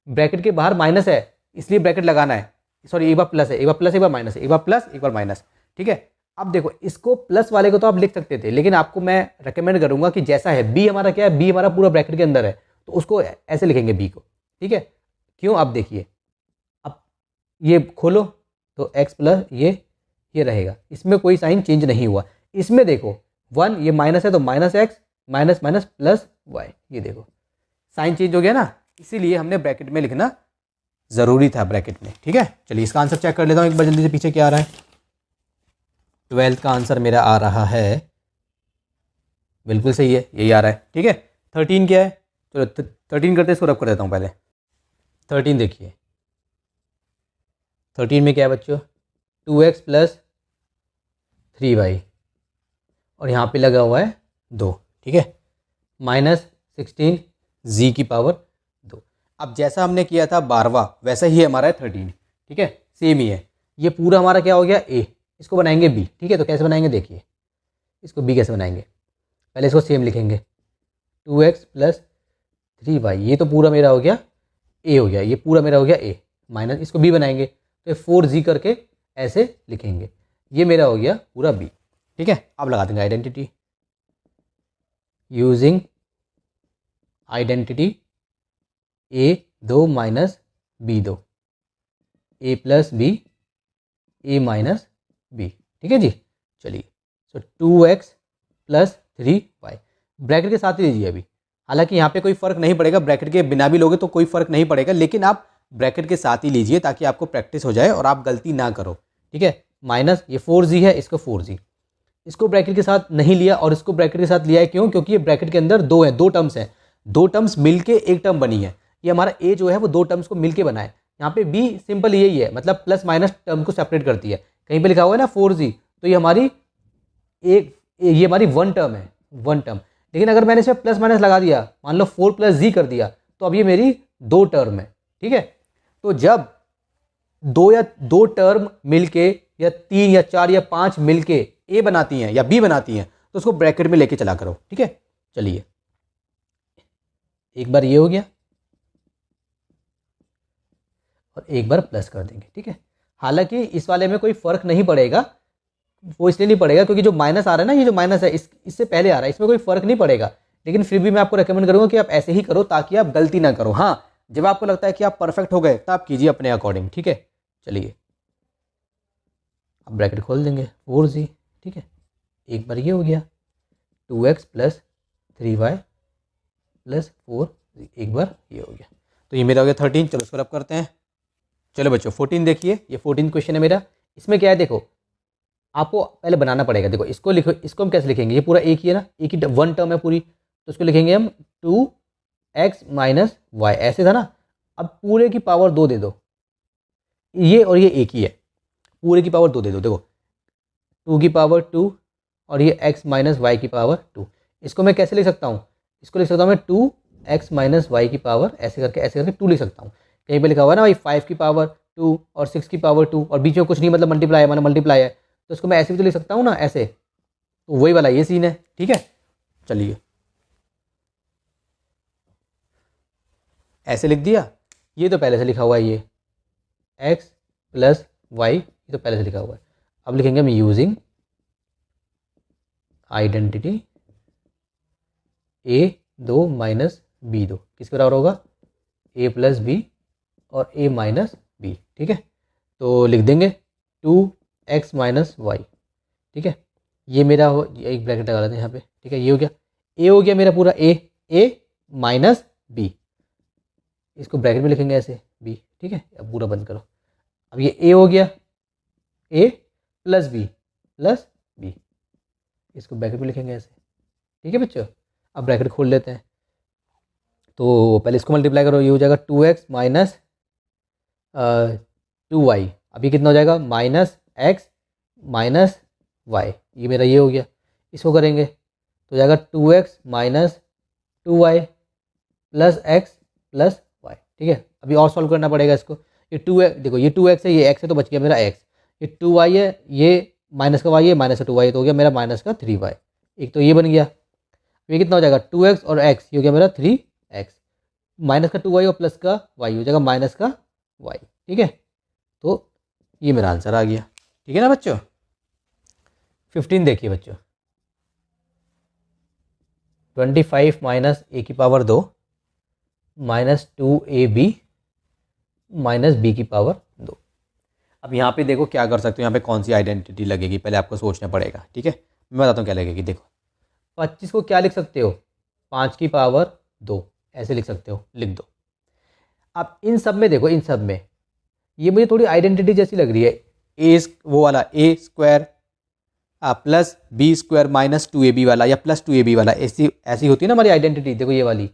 ब्रैकेट के बाहर माइनस है इसलिए ब्रैकेट लगाना है, सॉरी एक बार प्लस है, एक बार प्लस एक बार माइनस है, एक बार प्लस एक बार माइनस, ठीक है। अब देखो इसको प्लस वाले को तो आप लिख सकते थे, लेकिन आपको मैं रेकमेंड करूंगा कि जैसा है बी हमारा क्या है, बी हमारा पूरा ब्रैकेट के अंदर है, तो उसको ऐसे लिखेंगे बी को, ठीक है। क्यों, अब देखिए, अब ये खोलो तो x प्लस ये रहेगा, इसमें कोई साइन चेंज नहीं हुआ। इसमें देखो 1 ये माइनस है तो minus X minus minus plus Y, ये देखो साइन चेंज हो गया ना, इसीलिए हमने ब्रैकेट में लिखना ज़रूरी था ब्रैकेट में, ठीक है। चलिए इसका आंसर चेक कर लेता हूँ एक बार जल्दी से, पीछे क्या आ रहा है। 12th का आंसर मेरा आ रहा है, बिल्कुल सही है, यही आ रहा है, ठीक है। 13 क्या है, चलो 13 करते इसको रब कर देता हूँ पहले। 13 देखिए, 13 में क्या है बच्चों, 2x प्लस 3y और यहाँ पे लगा हुआ है 2, ठीक है, माइनस 16 z की पावर 2। अब जैसा हमने किया था 12वां वैसा ही हमारा है 13, ठीक है, सेम ही है। ये पूरा हमारा क्या हो गया ए, इसको बनाएंगे बी, ठीक है। तो कैसे बनाएंगे देखिए, इसको बी कैसे बनाएंगे, पहले इसको सेम लिखेंगे 2x + 3y, ये तो पूरा मेरा हो गया ए हो गया, ये पूरा मेरा हो गया ए, माइनस इसको बी बनाएंगे तो 4z करके ऐसे लिखेंगे, ये मेरा हो गया पूरा बी, ठीक है। अब लगा देंगे identity, using identity a2 minus b2, a + b a minus b, ठीक है जी। चलिए, सो 2x + 3y ब्रैकेट के साथ ही लीजिए अभी, हालांकि यहाँ पे कोई फ़र्क नहीं पड़ेगा, ब्रैकेट के बिना भी लोगे तो कोई फ़र्क नहीं पड़ेगा, लेकिन आप ब्रैकेट के साथ ही लीजिए ताकि आपको प्रैक्टिस हो जाए और आप गलती ना करो, ठीक है। माइनस ये 4z है, इसको 4z, इसको ब्रैकेट के साथ नहीं लिया और इसको ब्रैकेट के साथ लिया है, क्यों? क्योंकि ये ब्रैकेट के अंदर दो हैं, दो टर्म्स हैं, दो टर्म्स मिलके एक टर्म बनी है, ये हमारा ए जो है वो दो टर्म्स को मिलके बना है। यहाँ पे बी सिंपल यही है, मतलब प्लस माइनस टर्म को सेपरेट करती है, कहीं पे लिखा हुआ है ना 4z, तो ये हमारी ये हमारी वन टर्म है, वन टर्म। लेकिन अगर मैंने इसमें प्लस माइनस लगा दिया, मान लो 4 + z कर दिया, तो अब ये मेरी दो टर्म है, ठीक है। तो जब दो टर्म मिलके या 3 या 4 या 5 मिलके ए बनाती हैं या बी बनाती हैं, तो उसको ब्रैकेट में लेके चला करो, ठीक है। चलिए, एक बार ये हो गया और एक बार प्लस कर देंगे, ठीक है। हालांकि इस वाले में कोई फर्क नहीं पड़ेगा, वो इसलिए नहीं पड़ेगा क्योंकि जो माइनस आ रहा है ना, ये जो माइनस है इससे पहले आ रहा है, इसमें कोई फर्क नहीं पड़ेगा, लेकिन फिर भी मैं आपको रेकमेंड करूंगा कि आप ऐसे ही करो ताकि आप गलती ना करो। हाँ, जब आपको लगता है कि आप परफेक्ट हो गए तब कीजिए अपने अकॉर्डिंग, ठीक है। चलिए, अब ब्रैकेट खोल देंगे 4z, ठीक है। एक बार ये हो गया 2x + 3y + 4z, एक बार ये हो गया, तो ये मेरा हो गया 13। चलो इसको रब करते हैं। चलो बच्चों 14 देखिए, ये 14 क्वेश्चन है मेरा। इसमें क्या है देखो, आपको पहले बनाना पड़ेगा। देखो इसको लिखो, इसको हम कैसे लिखेंगे, ये पूरा एक ही है ना, एक ही वन टर्म है पूरी, तो इसको लिखेंगे हम 2x - y, ऐसे था ना। अब पूरे की पावर 2 दे दो, ये और ये एक ही है, पूरे की पावर 2 दे दो। देखो 2 की पावर 2 और ये x - y की पावर 2, इसको मैं कैसे लिख सकता हूँ, इसको लिख सकता हूँ मैं 2x - y की पावर, ऐसे करके 2 लिख सकता हूँ। कहीं पे लिखा हुआ है ना भाई 5 की पावर 2 और 6 की पावर 2 और बीच में कुछ नहीं, मतलब मल्टीप्लाई है, मैंने मल्टीप्लाई है, तो इसको मैं ऐसे भी तो लिख सकता हूँ ना, ऐसे। तो वही वाला ये सीन है, ठीक है। चलिए, ऐसे लिख दिया, ये तो पहले से लिखा हुआ है, ये x + y, ये तो पहले से लिखा हुआ है। अब लिखेंगे हम using identity a2 minus b2, किसके बराबर होगा, a + b और a माइनस b, ठीक है। तो लिख देंगे 2x - y, ठीक है। ये मेरा हो, एक ब्रैकेट लगा लेते हैं यहाँ पे, ठीक है। ये हो गया, a हो गया मेरा पूरा a माइनस b, इसको ब्रैकेट में लिखेंगे ऐसे b, ठीक है। अब पूरा बंद करो, अब ये a हो गया a + b + b, इसको ब्रैकेट में लिखेंगे ऐसे, ठीक है बच्चों। अब ब्रैकेट खोल लेते हैं, तो पहले इसको मल्टीप्लाई करो, ये हो जाएगा 2x - 2y, अभी कितना हो जाएगा -x - y, ये मेरा ये हो गया। इसको करेंगे तो जाएगा 2x - 2y + x + y, ठीक है। अभी और सॉल्व करना पड़ेगा इसको, ये 2x, देखो ये 2x है, ये x है, तो बच गया मेरा x, ये 2y है, ये माइनस का y है, माइनस का 2y, तो हो गया मेरा माइनस का 3y, एक तो ये बन गया। ये कितना हो जाएगा 2x और x, ये हो गया मेरा 3x, माइनस का 2y और प्लस का y हो जाएगा माइनस का y, ठीक है। तो ये मेरा आंसर आ गया, ठीक है ना बच्चों। 15 देखिए बच्चों, 25 - a की पावर 2 -2ab - b की पावर 2। अब यहाँ पे देखो क्या कर सकते हो, यहाँ पे कौन सी आइडेंटिटी लगेगी, पहले आपको सोचना पड़ेगा, ठीक है। मैं बताता हूँ क्या लगेगी। देखो 25 को क्या लिख सकते हो, 5 की पावर 2, ऐसे लिख सकते हो, लिख दो। अब इन सब में देखो, इन सब में ये मुझे थोड़ी आइडेंटिटी जैसी लग रही है, वो वाला a² + b² - 2ab वाला या + 2ab वाला, ऐसी होती है ना हमारी आइडेंटिटी। देखो ये वाली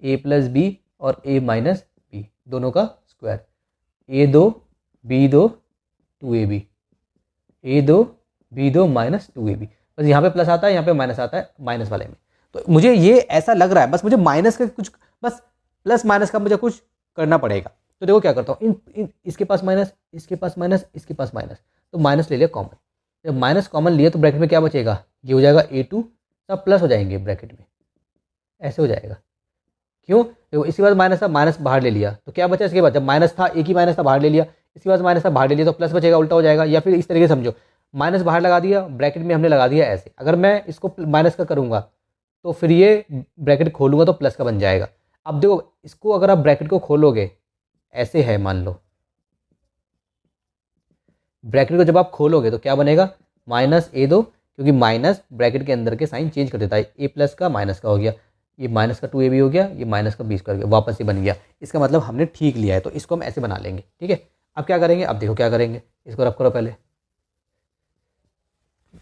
a + b और a - b दोनों का square, a2 b2 2ab, a2 b2 - 2ab, बस यहाँ पे प्लस आता है, यहाँ पे माइनस आता है, माइनस वाले में। तो मुझे ये ऐसा लग रहा है, बस मुझे माइनस का कुछ, बस प्लस माइनस का मुझे कुछ करना पड़ेगा, तो देखो क्या करता हूँ, इन इसके पास माइनस, इसके पास माइनस, इसके पास माइनस, तो माइनस ले लिया कॉमन। जब माइनस कॉमन लिया तो ब्रैकेट में क्या बचेगा, ये हो जाएगा A2, सब प्लस हो जाएंगे ब्रैकेट में, ऐसे हो जाएगा। क्यों, देखो इसके बाद माइनस था, माइनस बाहर ले लिया तो क्या बचा, इसके बाद जब माइनस था, एक ही माइनस था, बाहर ले लिया, इसके बाद माइनस था, बाहर ले लिया, तो प्लस बचेगा, उल्टा हो जाएगा। या फिर इस तरीके से समझो, माइनस बाहर लगा दिया, ब्रैकेट में हमने लगा दिया ऐसे, अगर मैं इसको माइनस का करूँगा तो फिर ये ब्रैकेट खोलूँगा तो प्लस का बन जाएगा। अब देखो इसको अगर आप ब्रैकेट को खोलोगे, ऐसे है मान लो, ब्रैकेट को जब आप खोलोगे तो क्या बनेगा, -A2, क्योंकि माइनस ब्रैकेट के अंदर के साइन चेंज कर देता है, A प्लस का माइनस का हो गया, ये माइनस का 2AB हो गया, ये माइनस का B² हो गया, वापस से बन गया। इसका मतलब हमने ठीक लिया है, तो इसको हम ऐसे बना लेंगे। ठीक है, अब क्या करेंगे, अब देखो क्या करेंगे, इसको रब करो पहले।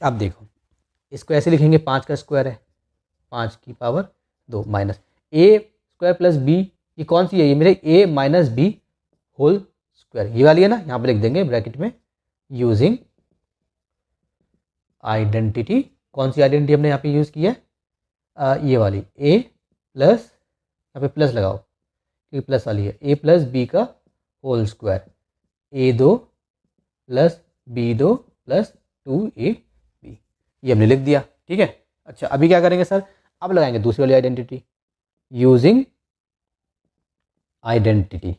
अब देखो इसको ऐसे लिखेंगे, 5 का स्क्वायर है, 5 की power 2 minus A² plus B, ये कौन सी है, ये मेरे A minus B whole square, ये वाली है ना, यहाँ पे लिख देंगे ब्रैकेट में यूजिंग आइडेंटिटी। कौन सी आइडेंटिटी हमने यहाँ पे यूज़ की है, ये वाली A प्लस, यहाँ पे प्लस लगाओ क्योंकि प्लस वाली है, A प्लस B का whole square, A2 plus B2 plus 2AB, ये हमने लिख दिया। ठीक है, अच्छा अभी क्या करेंगे सर, अब लगाएंगे दूसरी वाली आइडेंटिटी, यूजिंग आइडेंटिटी।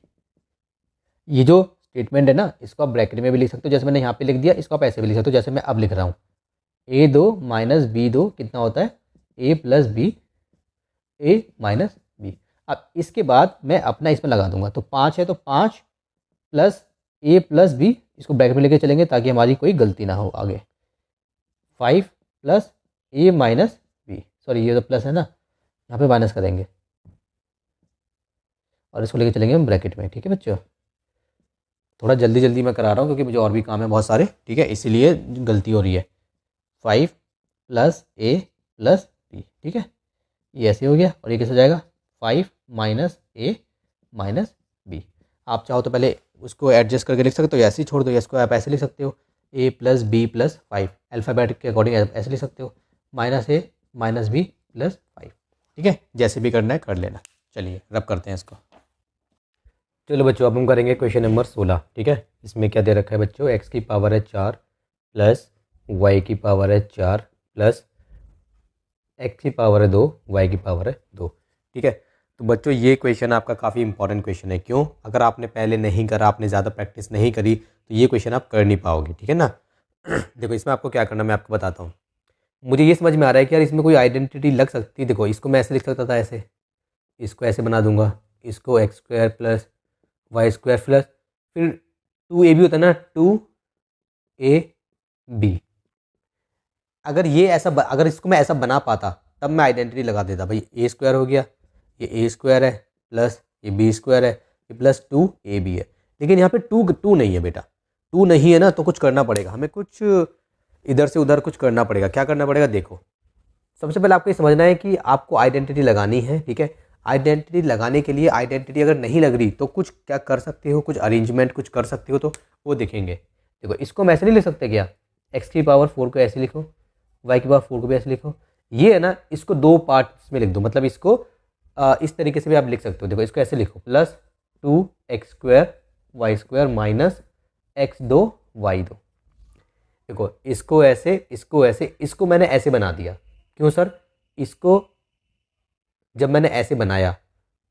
ये जो स्टेटमेंट है ना, इसको आप ब्रैकेट में भी लिख सकते हो, जैसे मैंने यहाँ पे लिख दिया, इसको आप ऐसे भी लिख सकते हो जैसे मैं अब लिख रहा हूँ, A2 माइनस B2 कितना होता है, A plus B, A minus B। अब इसके बाद मैं अपना इसमें लगा दूंगा, तो 5 है तो 5 प्लस A प्लस B, इसको ब्रैकेट में लेके चलेंगे ताकि हमारी कोई गलती ना हो आगे, 5 plus A minus B, sorry ये तो प्लस है ना, यहाँ पे माइनस करेंगे और इसको लेके चलेंगे हम ब्रैकेट में। ठीक है बच्चों, थोड़ा जल्दी जल्दी मैं करा रहा हूँ क्योंकि मुझे और भी काम है बहुत सारे, ठीक है, इसीलिए गलती हो रही है। 5 प्लस A प्लस B, ठीक है, ये ऐसे हो गया, और ये कैसे हो जाएगा, 5 माइनस A माइनस B। आप चाहो तो पहले उसको एडजस्ट करके लिख सकते हो, ऐसे ही छोड़ दो, इसको आप ऐसे लिख सकते हो, A plus B plus 5, alphabet के अकॉर्डिंग ऐसे लिख सकते हो, -A माइनस B प्लस 5। ठीक है, जैसे भी करना है कर लेना। चलिए रब करते हैं इसको। चलो बच्चों, अब हम करेंगे क्वेश्चन नंबर 16। ठीक है, इसमें क्या दे रखा है बच्चों, x की पावर है 4 प्लस y की पावर है 4 प्लस x की पावर है 2, y की पावर है 2। ठीक है, तो बच्चों ये क्वेश्चन आपका काफ़ी इंपॉर्टेंट क्वेश्चन है। क्यों, अगर आपने पहले नहीं करा, आपने ज़्यादा प्रैक्टिस नहीं करी, तो ये क्वेश्चन आप कर नहीं पाओगे। ठीक है ना। देखो इसमें आपको क्या करना, मैं आपको बताता हूँ। मुझे ये समझ में आ रहा है कि यार इसमें कोई आइडेंटिटी लग सकती है। देखो इसको मैं ऐसे लिख सकता था, ऐसे, इसको ऐसे बना दूंगा, इसको x² प्लस y² प्लस फिर 2AB होता है ना, 2AB। अगर ये ऐसा अगर इसको मैं ऐसा बना पाता तब मैं आइडेंटिटी लगा देता, भाई A² हो गया, ये A² है प्लस ये B² है, ये प्लस 2AB है। लेकिन यहाँ पे 2 नहीं है बेटा, 2 नहीं है ना, तो कुछ करना पड़ेगा हमें, कुछ इधर से उधर कुछ करना पड़ेगा। क्या करना पड़ेगा, देखो सबसे पहले आपको ये समझना है कि आपको आइडेंटिटी लगानी है। ठीक है, आइडेंटिटी लगाने के लिए, आइडेंटिटी अगर नहीं लग रही तो कुछ क्या कर सकते हो, कुछ अरेंजमेंट कुछ कर सकते हो, तो वो देखेंगे। देखो इसको हम ऐसे नहीं लिख सकते क्या, x की पावर 4 को ऐसे लिखो, y की पावर 4 को भी ऐसे लिखो, ये है ना, इसको 2 पार्ट्स में लिख दो। मतलब इसको इस तरीके से भी आप लिख सकते हो। देखो इसको ऐसे लिखो, plus 2x² y² minus x2 y2। देखो इसको ऐसे, इसको ऐसे, इसको मैंने ऐसे बना दिया। क्यों सर, इसको जब मैंने ऐसे बनाया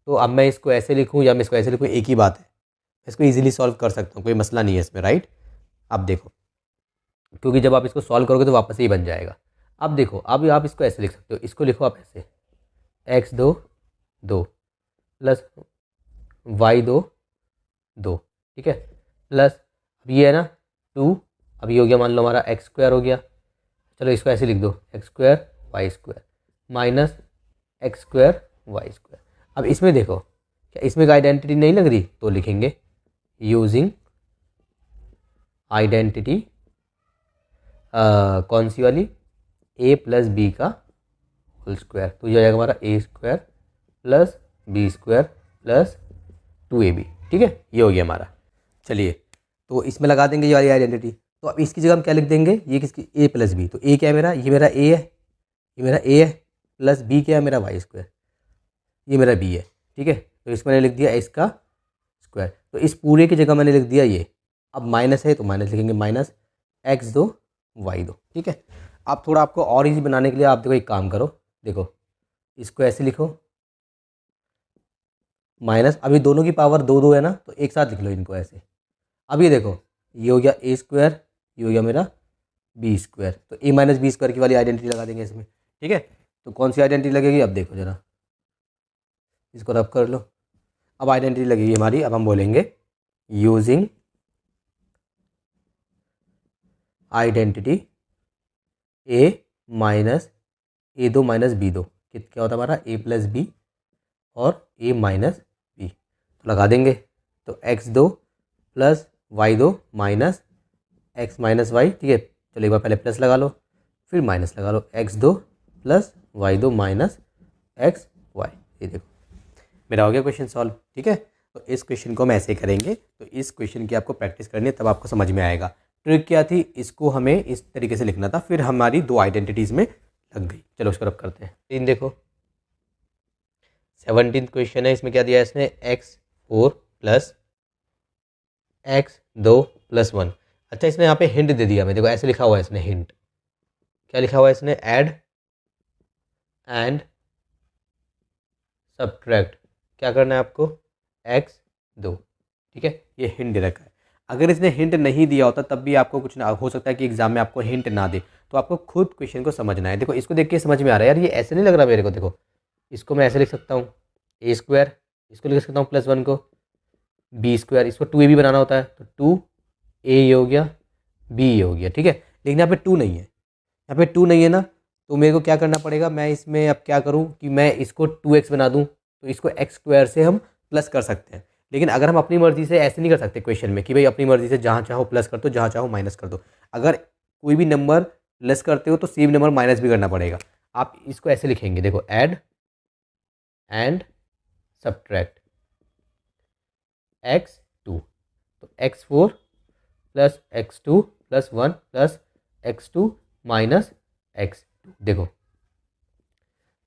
तो अब मैं इसको ऐसे लिखूं या मैं इसको ऐसे लिखूं, एक ही बात है, इसको इजीली सॉल्व कर सकता हूं, कोई मसला नहीं है इसमें, राइट। अब देखो, क्योंकि जब आप इसको सॉल्व करोगे तो वापस ही बन जाएगा। अब देखो, अब आप इसको ऐसे लिख सकते हो, इसको लिखो आप ऐसे, x2 2 प्लस y2 2। ठीक है, प्लस अब ये है ना 2, अब ये हो गया, मान लो हमारा x² हो गया, चलो इसको ऐसे लिख दो, x² y² minus x² y²। अब इसमें देखो, क्या इसमें का आइडेंटिटी नहीं लग रही, तो लिखेंगे यूजिंग आइडेंटिटी, कौन सी वाली, a प्लस बी का होल स्क्वायर, तो ये हो जाएगा हमारा A² plus B² plus 2AB। ठीक है, ये हो गया हमारा। चलिए तो इसमें लगा देंगे ये वाली आइडेंटिटी। तो अब इसकी जगह हम क्या लिख देंगे, ये किसकी, a प्लस बी, तो a क्या है मेरा, ये मेरा a है, ये मेरा a है, प्लस b क्या है मेरा y², ये मेरा b है। ठीक है, तो इसमें मैंने लिख दिया इसका स्क्वायर। तो इस पूरे की जगह मैंने लिख दिया ये। अब माइनस है तो माइनस लिखेंगे, माइनस x2 y2। ठीक है, अब थोड़ा आपको और इजी बनाने के लिए आप देखो एक काम करो, देखो इसको ऐसे लिखो माइनस, अभी दोनों की पावर दो दो है ना, तो एक साथ लिख लो इनको ऐसे। अब ये देखो ये हो गया ए स्क्वायर, ये हो गया मेरा बी स्क्वायर। तो ए माइनस बी स्क्वायर की वाली आइडेंटिटी लगा देंगे इसमें। ठीक है, तो कौन सी आइडेंटिटी लगेगी अब देखो जरा, इसको रब कर लो। अब आइडेंटिटी लगेगी हमारी, अब हम बोलेंगे यूजिंग आइडेंटिटी ए माइनस ए दो माइनस बी दो, क्या होता है हमारा ए प्लस बी और ए माइनस बी, तो लगा देंगे। तो एक्स दो प्लस वाई दो माइनस एक्स माइनस वाई। ठीक है, चलो एक बार पहले प्लस लगा लो फिर माइनस लगा लो, एक्स दो प्लस वाई दो माइनस एक्स वाई। ये देखो मेरा हो गया क्वेश्चन सॉल्व। ठीक है, तो इस क्वेश्चन को हम ऐसे करेंगे, तो इस क्वेश्चन की आपको प्रैक्टिस करनी है तब आपको समझ में आएगा। ट्रिक क्या थी, इसको हमें इस तरीके से लिखना था, फिर हमारी दो आइडेंटिटीज़ में लग गई। चलो उसको रब करते हैं। तीन देखो 17 क्वेश्चन है, इसमें क्या दिया है इसने, x4 प्लस x2 प्लस 1। अच्छा इसने यहाँ पे हिंट दे दिया हमें, देखो ऐसे लिखा हुआ है इसने हिंट, क्या लिखा हुआ है इसने, ऐड एंड सब्ट्रैक्ट। क्या करना है आपको, x2। ठीक है, ये हिंट दे रखा है। अगर इसने हिंट नहीं दिया होता तब भी आपको कुछ ना हो सकता है कि एग्जाम में आपको हिंट ना दे, तो आपको खुद क्वेश्चन को समझना है। देखो इसको देख के समझ में आ रहा है यार ये ऐसे नहीं लग रहा मेरे को। देखो इसको मैं ऐसे लिख सकता हूँ ए स्क्वायर, इसको लिख सकता हूँ प्लस 1 को बी स्क्वायर, इसको 2a भी बनाना होता है तो 2a ये हो गया, b ये हो गया। ठीक है, लेकिन यहाँ पे 2 नहीं है, यहाँ पे 2 नहीं है ना, तो मेरे को क्या करना पड़ेगा, मैं इसमें अब क्या करूँ कि मैं इसको 2x बना दूँ, तो इसको x स्क्वायर से हम प्लस कर सकते हैं। लेकिन अगर हम अपनी मर्जी से ऐसे नहीं कर सकते क्वेश्चन में कि भाई अपनी मर्जी से जहाँ चाहो प्लस कर दो जहाँ चाहो माइनस कर दो। अगर कोई भी नंबर प्लस करते हो तो सेम नंबर माइनस भी करना पड़ेगा। आप इसको ऐसे लिखेंगे, देखो ऐड एंड सब्ट्रैक्ट x2, तो x4 plus x2 plus 1 plus x2 minus x2। देखो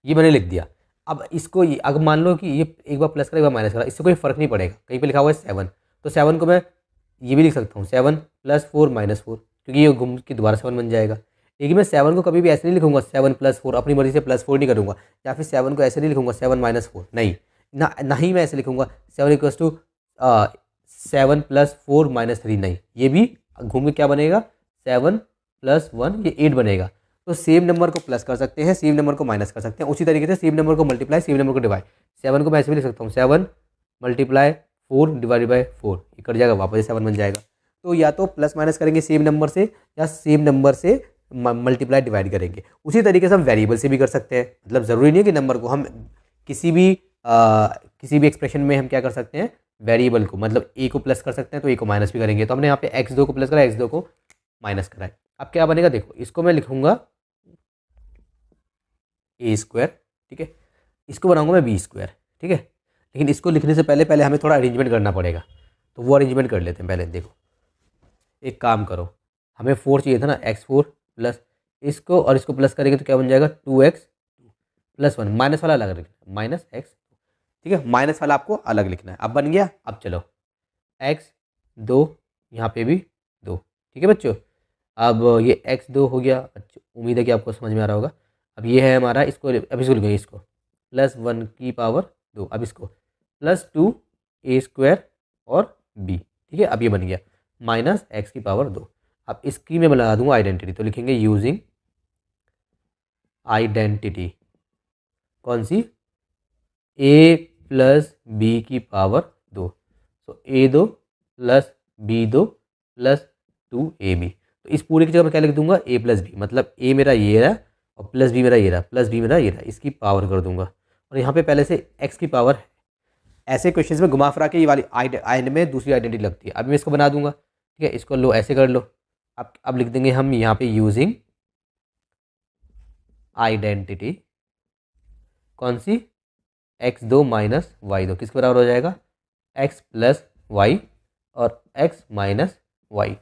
ये मैंने लिख दिया। अब इसको अगर मान लो कि ये एक बार प्लस करा एक बार माइनस करा, इससे कोई फर्क नहीं पड़ेगा। कहीं पे लिखा हुआ है 7, तो 7 को मैं ये भी लिख सकता हूँ 7 प्लस 4 माइनस 4, क्योंकि ये घूम के दोबारा 7 बन जाएगा। लेकिन मैं 7 को कभी भी ऐसे नहीं लिखूंगा 7 प्लस 4, अपनी मर्जी से प्लस 4 नहीं करूँगा, या फिर 7 को ऐसे नहीं लिखूंगा 7 माइनस 4, नहीं ना ही मैं ऐसे लिखूंगा 7 इक्वल्स टू 7 प्लस 4 माइनस 3, नहीं, ये भी घूम के क्या बनेगा 7 प्लस 1 ये 8 बनेगा। तो सेम नंबर को प्लस कर सकते हैं, सेम नंबर को माइनस कर सकते हैं, उसी तरीके से सेम नंबर को मल्टीप्लाई सेम नंबर को डिवाइड। 7 को मैं ऐसे भी लिख सकता हूँ 7 मल्टीप्लाई 4 डिवाइड बाई 4, ये कट जाएगा वापस 7 बन जाएगा। तो या तो प्लस माइनस करेंगे सेम नंबर से, या सेम नंबर से मल्टीप्लाई डिवाइड करेंगे। उसी तरीके से हम वेरिएबल से भी कर सकते हैं, मतलब ज़रूरी नहीं है कि नंबर को हम किसी भी एक्सप्रेशन में हम क्या कर सकते हैं, वेरिएबल को, मतलब ए को प्लस कर सकते हैं तो ए को माइनस भी करेंगे। तो हमने यहाँ पे x2 को प्लस करा, x2 को माइनस करा है। अब क्या बनेगा, देखो इसको मैं लिखूंगा ए स्क्वायर, ठीक है, इसको बनाऊंगा मैं बी स्क्वायर। ठीक है, लेकिन इसको लिखने से पहले पहले हमें थोड़ा अरेंजमेंट करना पड़ेगा, तो वो अरेंजमेंट कर लेते हैं पहले। देखो एक काम करो, हमें 4 चाहिए था ना, x4 प्लस इसको और इसको प्लस करेंगे तो क्या बन जाएगा 2x प्लस 1, माइनस वाला अलग लिखना, माइनस x। ठीक है, माइनस वाला आपको अलग लिखना है। अब बन गया। अब चलो x2 यहाँ पे भी 2। ठीक है बच्चों, अब ये x2 हो गया। अच्छा उम्मीद है कि आपको समझ में आ रहा होगा। अब ये है हमारा, इसको अब इसको लिखेंगे, इसको प्लस 1 की पावर 2, अब इसको प्लस 2a स्क्वायर और b। ठीक है, अब ये बन गया माइनस x की पावर 2। अब इसकी मैं बना दूंगा आइडेंटिटी, तो लिखेंगे यूजिंग आइडेंटिटी, कौन सी, a प्लस बी की पावर 2, तो a2 plus b2 plus 2ab। तो इस पूरे की जगह मैं क्या लिख दूंगा, a प्लस बी, मतलब a मेरा ये रहा और प्लस बी मेरा ये रहा, प्लस बी मेरा ये रहा, इसकी पावर कर दूंगा। और यहाँ पे पहले से x की पावर है। ऐसे क्वेश्चंस में घुमा फिरा के ये वाली आइड में दूसरी आइडेंटिटी लगती है। अब मैं इसको बना दूंगा। ठीक है, इसको लो ऐसे कर लो। अब लिख देंगे हम यहाँ पे यूजिंग आइडेंटिटी, कौन सी, x2 माइनस y2 किसके बराबर हो जाएगा, x प्लस वाई और x माइनस वाई।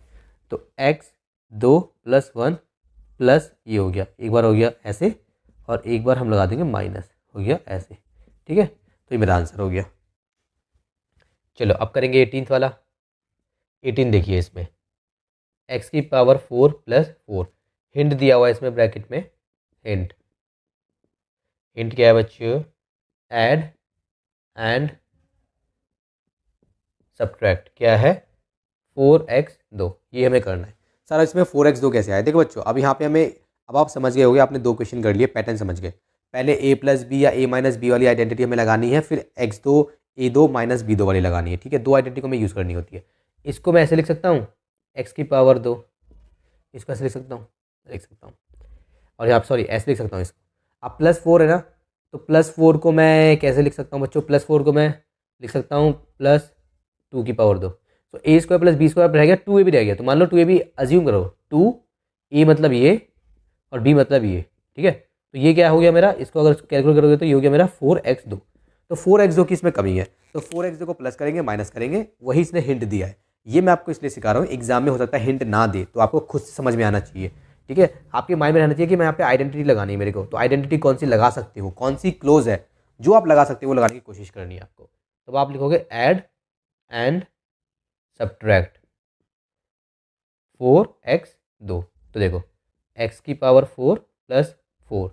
तो x2 प्लस 1 प्लस ये हो गया, एक बार हो गया ऐसे और एक बार हम लगा देंगे माइनस, हो गया ऐसे। ठीक है, तो ये मेरा आंसर हो गया। चलो अब करेंगे 18th वाला। 18 देखिए, इसमें x की पावर 4 प्लस 4, हिंट दिया हुआ है इसमें ब्रैकेट में। हिंट हिंट क्या है बच्चों? Add and subtract. क्या है? 4x 2, ये हमें करना है। सर इसमें 4x2 कैसे आए? देखो बच्चों, अब यहाँ पे हमें, अब आप समझ गए होगे, आपने 2 क्वेश्चन कर लिए, पैटर्न समझ गए। पहले a+b या a-b वाली आइडेंटिटी हमें लगानी है, फिर x2 a2 -b2 वाली लगानी है। ठीक है, 2 आइडेंटिटी को हमें यूज़ करनी होती है। इसको मैं ऐसे लिख सकता हूँ, x की पावर 2, इसको ऐसे लिख सकता हूँ, लिख सकता हूँ। और यहाँ सॉरी, ऐसे लिख सकता हूँ इसको। अब +4 है ना, तो +4 को मैं कैसे लिख सकता हूँ बच्चों? +4 को मैं लिख सकता हूँ +2 की पावर 2। तो a² + b² रह गया, 2a भी रह गया। तो मान लो 2a भी अज्यूम करो, 2a मतलब ये और b मतलब ये। ठीक है, तो ये क्या हो गया मेरा? इसको अगर कैलकुलेट करोगे तो ये हो गया मेरा 4x2। तो 4x2 की इसमें कमी है, तो 4x2 को प्लस करेंगे, माइनस करेंगे, वही इसने हिंट दिया है। ये मैं आपको इसलिए सिखा रहा हूँ, एग्जाम में हो सकता है हिंट ना दे, तो आपको खुद से समझ में आना चाहिए। ठीक है, आपके माइंड में रहना चाहिए कि मैं यहाँ पे आइडेंटिटी लगानी है मेरे को, तो आइडेंटिटी कौन सी लगा सकते हो, कौन सी क्लोज है, जो आप लगा सकते हो वो लगाने की कोशिश करनी है आपको। तो आप लिखोगे ऐड एंड सब्ट्रैक्ट 4x2। तो देखो, x की power 4 plus 4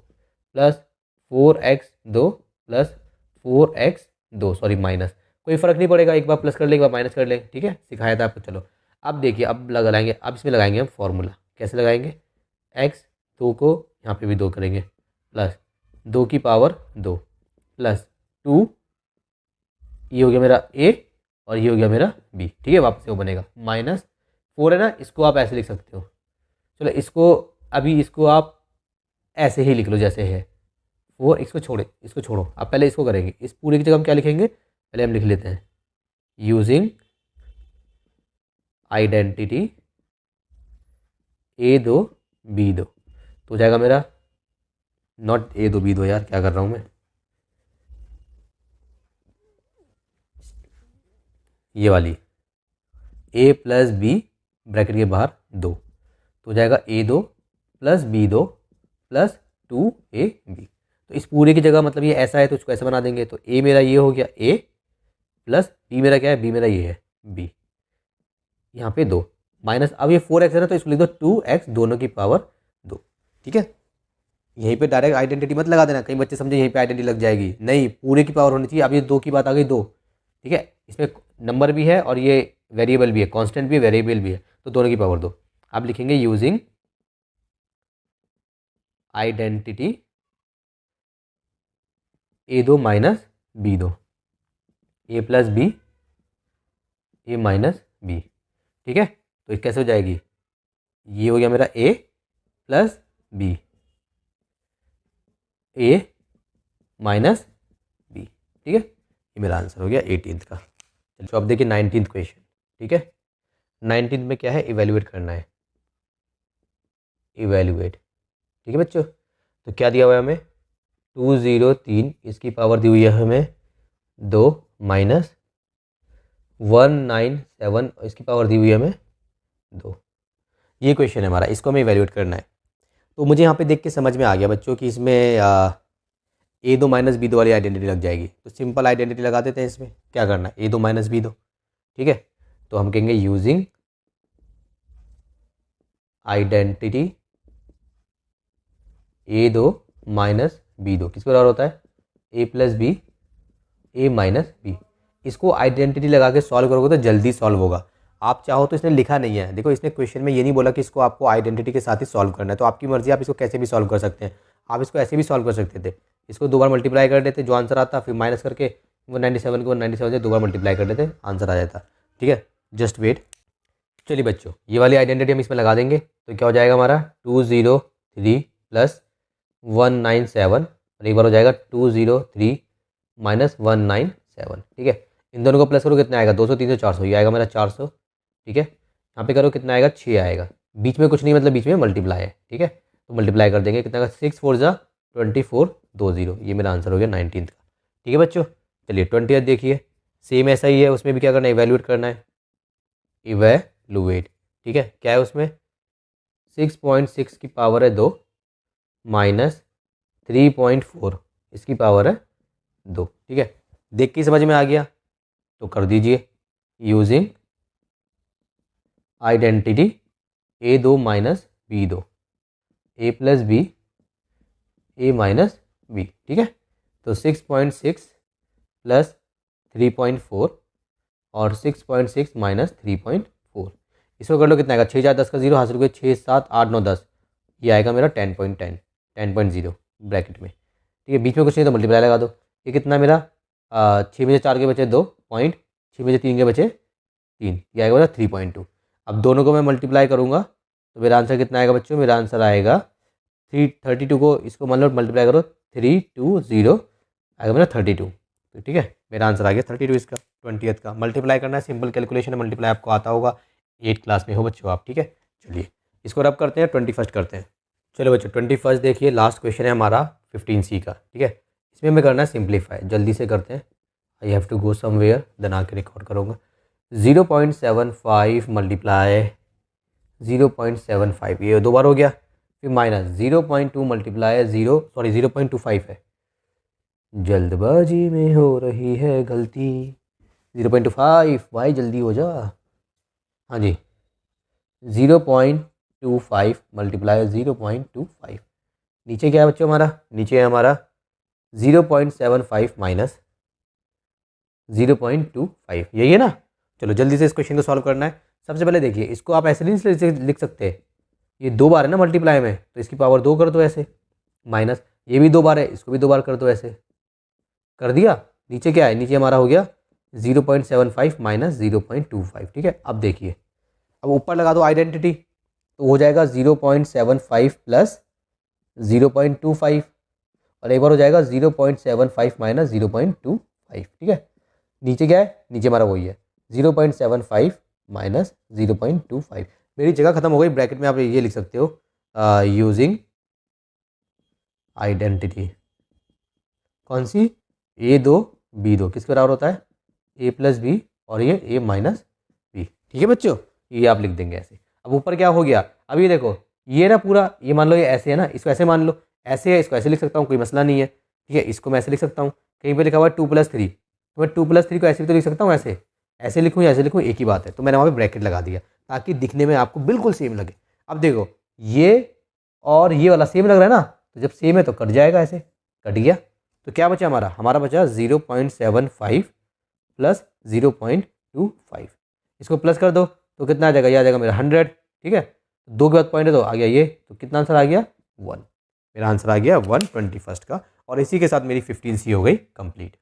plus 4x2 plus 4x2, sorry minus, कोई फ़र्क नहीं पड़ेगा, एक बार प्लस कर ले एक बार माइनस कर ले। ठीक है, सिखाया था आपको। चलो अब देखिए, अब लगाएंगे, अब इसमें लगाएंगे हम फॉर्मूला। कैसे लगाएंगे? x2 को यहाँ पे भी 2 करेंगे, प्लस 2 की पावर 2 प्लस 2, ये हो गया मेरा a और ये हो गया मेरा b। ठीक है, वापस से वो बनेगा -4 है ना, इसको आप ऐसे लिख सकते हो। चलो इसको, अभी इसको आप ऐसे ही लिख लो जैसे है 4, इसको छोड़े, इसको छोड़ो, अब पहले इसको करेंगे। इस पूरे की जगह हम क्या लिखेंगे? पहले हम लिख लेते हैं यूजिंग आइडेंटिटी a2 b2। तो हो जाएगा मेरा, नॉट a2 b2 यार, क्या कर रहा हूँ मैं, ये वाली a प्लस b ब्रैकेट के बाहर 2, तो हो जाएगा a2 plus b2 plus 2ab। तो इस पूरे की जगह मतलब ये ऐसा है तो इसको ऐसे बना देंगे। तो a मेरा ये हो गया a प्लस b मेरा क्या है? b मेरा ये है b, यहाँ पे 2 माइनस, अब ये 4x है ना, तो इसको लिख दो 2x दोनों की पावर 2। ठीक है, यहीं पे डायरेक्ट आइडेंटिटी मत लगा देना, कई बच्चे समझे यहीं पे आइडेंटिटी लग जाएगी, नहीं, पूरे की पावर होनी चाहिए। अब ये 2 की बात आ गई, 2। ठीक है, इसमें नंबर भी है और ये वेरिएबल भी है, कांस्टेंट भी है, वेरिएबल भी है, तो दोनों की पावर 2। आप लिखेंगे using identity a2 minus b2, a plus B a minus B. ठीक है, तो ये कैसे हो जाएगी? ये हो गया मेरा a plus B, a minus B. ठीक है, ये मेरा आंसर हो गया 18th का। चलो अब देखिए 19th क्वेश्चन। ठीक है, 19th में क्या है? इवेल्युएट करना है, इवेल्युएट। ठीक है बच्चों, तो क्या दिया हुआ है हमें? 203, इसकी पावर दी हुई है हमें 2 माइनस 197, इसकी पावर दी हुई है हमें 2। ये क्वेश्चन है हमारा, इसको हमें इवेल्युएट करना है। तो मुझे यहाँ पे देख के समझ में आ गया बच्चों कि इसमें a2 माइनस b2 वाली आइडेंटिटी लग जाएगी। तो सिंपल आइडेंटिटी लगा देते हैं। इसमें क्या करना है? a2 minus b2। ठीक है, तो हम कहेंगे using identity a2 minus b2, किसके बराबर होता है? a plus B a minus B. इसको आइडेंटिटी लगा के सॉल्व करोगे तो जल्दी सॉल्व होगा। आप चाहो तो, इसने लिखा नहीं है, देखो इसने क्वेश्चन में ये नहीं बोला कि इसको आपको आइडेंटिटी के साथ ही सॉल्व करना है, तो आपकी मर्जी, आप इसको कैसे भी सॉल्व कर सकते हैं। आप इसको ऐसे भी सॉल्व कर सकते थे, इसको 2 बार मल्टीप्लाई कर देते, जो आंसर आता फिर माइनस करके 197 को 197 से 2 बार मल्टीप्लाई कर देते, आंसर आ जाता। ठीक है, जस्ट वेट। चलिए बच्चों, ये वाली आइडेंटिटी हम इसमें लगा देंगे, तो क्या हो जाएगा हमारा? 203 प्लस 197, और एक बार हो जाएगा 203 माइनस 197। ठीक है, इन दोनों को प्लस करो, कितना आएगा? 200 300 400, ये आएगा मेरा 400। ठीक है, यहाँ पे करो, कितना आएगा? 6 आएगा, बीच में कुछ नहीं, मतलब बीच में मल्टीप्लाई है। ठीक है, तो मल्टीप्लाई कर देंगे, कितना का? 6 4 जा 24 20, ये मेरा आंसर हो गया 19th का। ठीक है बच्चों, चलिए 20th देखिए, सेम ऐसा ही है, उसमें भी क्या करना है? इवेल्युएट करना है, इवेलुएट। ठीक है, क्या है उसमें? 6.6 की पावर है 2 माइनस 3.4, इसकी पावर है 2। ठीक है, देख के समझ में आ गया तो कर दीजिए। Using identity A2 minus B2, A plus B A minus B, ठीक है। तो 6.6 प्लस 3.4 और 6.6 माइनस 3.4, इसको कर लो कितना आएगा, 6 4 10 का 0 हासिल हुए 6 7 8 9 10, ये आएगा मेरा 10.10 10.0 ब्रैकेट में, ठीक है। बीच में कुछ नहीं तो मल्टीप्लाई लगा दो। ये कितना मेरा 6 में से 4 के बचे 2 पॉइंट, 6 में से 3 के बचे 3, ये आएगा मेरा 3.2। अब दोनों को मैं मल्टीप्लाई करूँगा तो मेरा आंसर कितना आएगा बच्चों, मेरा आंसर आएगा 32 को इसको मान लो मल्टीप्लाई करो 320 आएगा मेरा 32, तो ठीक है मेरा आंसर आ गया 32 इसका 20th का। मल्टीप्लाई करना है, सिंपल कैलकुलेशन है, मल्टीप्लाई आपको आता होगा, 8 क्लास में हो बच्चों आप, ठीक है। चलिए इसको रब करते हैं, 21st करते हैं। चलो बच्चों 21st देखिए, लास्ट क्वेश्चन है हमारा 15C का, ठीक है। इसमें हमें करना है सिंप्लीफाई, जल्दी से करते हैं। I have to go somewhere, then आके रिकॉर्ड करूँगा। 0.75 मल्टीप्लाई 0.75, ये 2 बार हो गया, फिर माइनस 0.2 मल्टीप्लाई 0.25 है, जल्दबाजी में हो रही है गलती, 0.25 भाई जल्दी हो जा, हाँ जी 0.25 मल्टीप्लाई 0.25, नीचे क्या है बच्चों हमारा, नीचे है हमारा 0.75 माइनस 0.25, यही है ना। चलो जल्दी से इस क्वेश्चन को सॉल्व करना है। सबसे पहले देखिए, इसको आप ऐसे नहीं लिख सकते, ये 2 बार है ना मल्टीप्लाई में, तो इसकी पावर 2 कर दो ऐसे, माइनस ये भी 2 बार है, इसको भी 2 बार कर दो ऐसे, कर दिया। नीचे क्या है, नीचे हमारा हो गया 0.75 माइनस 0.25, ठीक है। अब देखिए, अब ऊपर लगा दो आइडेंटिटी, तो हो जाएगा 0.75 प्लस 0.25, और एक बार हो जाएगा 0.75 माइनस 0.25, ठीक है। नीचे क्या है, नीचे हमारा वही है 0.75 माइनस 0.25। मेरी जगह खत्म हो गई, ब्रैकेट में आप ये लिख सकते हो यूजिंग आइडेंटिटी, कौन सी, A2 B2 किसके बराबर होता है, A प्लस बी और ये A माइनस बी, ठीक है बच्चों, ये आप लिख देंगे ऐसे। अब ऊपर क्या हो गया, अब ये देखो, ये ना पूरा, ये मान लो ये ऐसे है ना, इसको ऐसे मान लो, ऐसे है, इसको ऐसे लिख सकता हूँ, कोई मसला नहीं है, ठीक है। इसको मैं ऐसे लिख सकता हूँ, कहीं पे लिखा हुआ है 2+3, तो मैं 2+3 को ऐसे भी तो लिख सकता हूँ, ऐसे ऐसे लिखूँ या ऐसे लिखूँ एक ही बात है, तो मैंने वहाँ पे ब्रैकेट लगा दिया ताकि दिखने में आपको बिल्कुल सेम लगे। अब देखो ये और ये वाला सेम लग रहा है ना, तो जब सेम है तो कट जाएगा, ऐसे कट गया, तो क्या बचा हमारा बचा 0.75 प्लस 0.25, इसको प्लस कर दो तो कितना आ जाएगा, ये आ जाएगा मेरा 100, ठीक है। 2 के बाद पॉइंट है तो आ गया ये, तो कितना आंसर आ गया 1, मेरा आंसर आ गया 121st का। और इसी के साथ मेरी 15C हो गई कंप्लीट।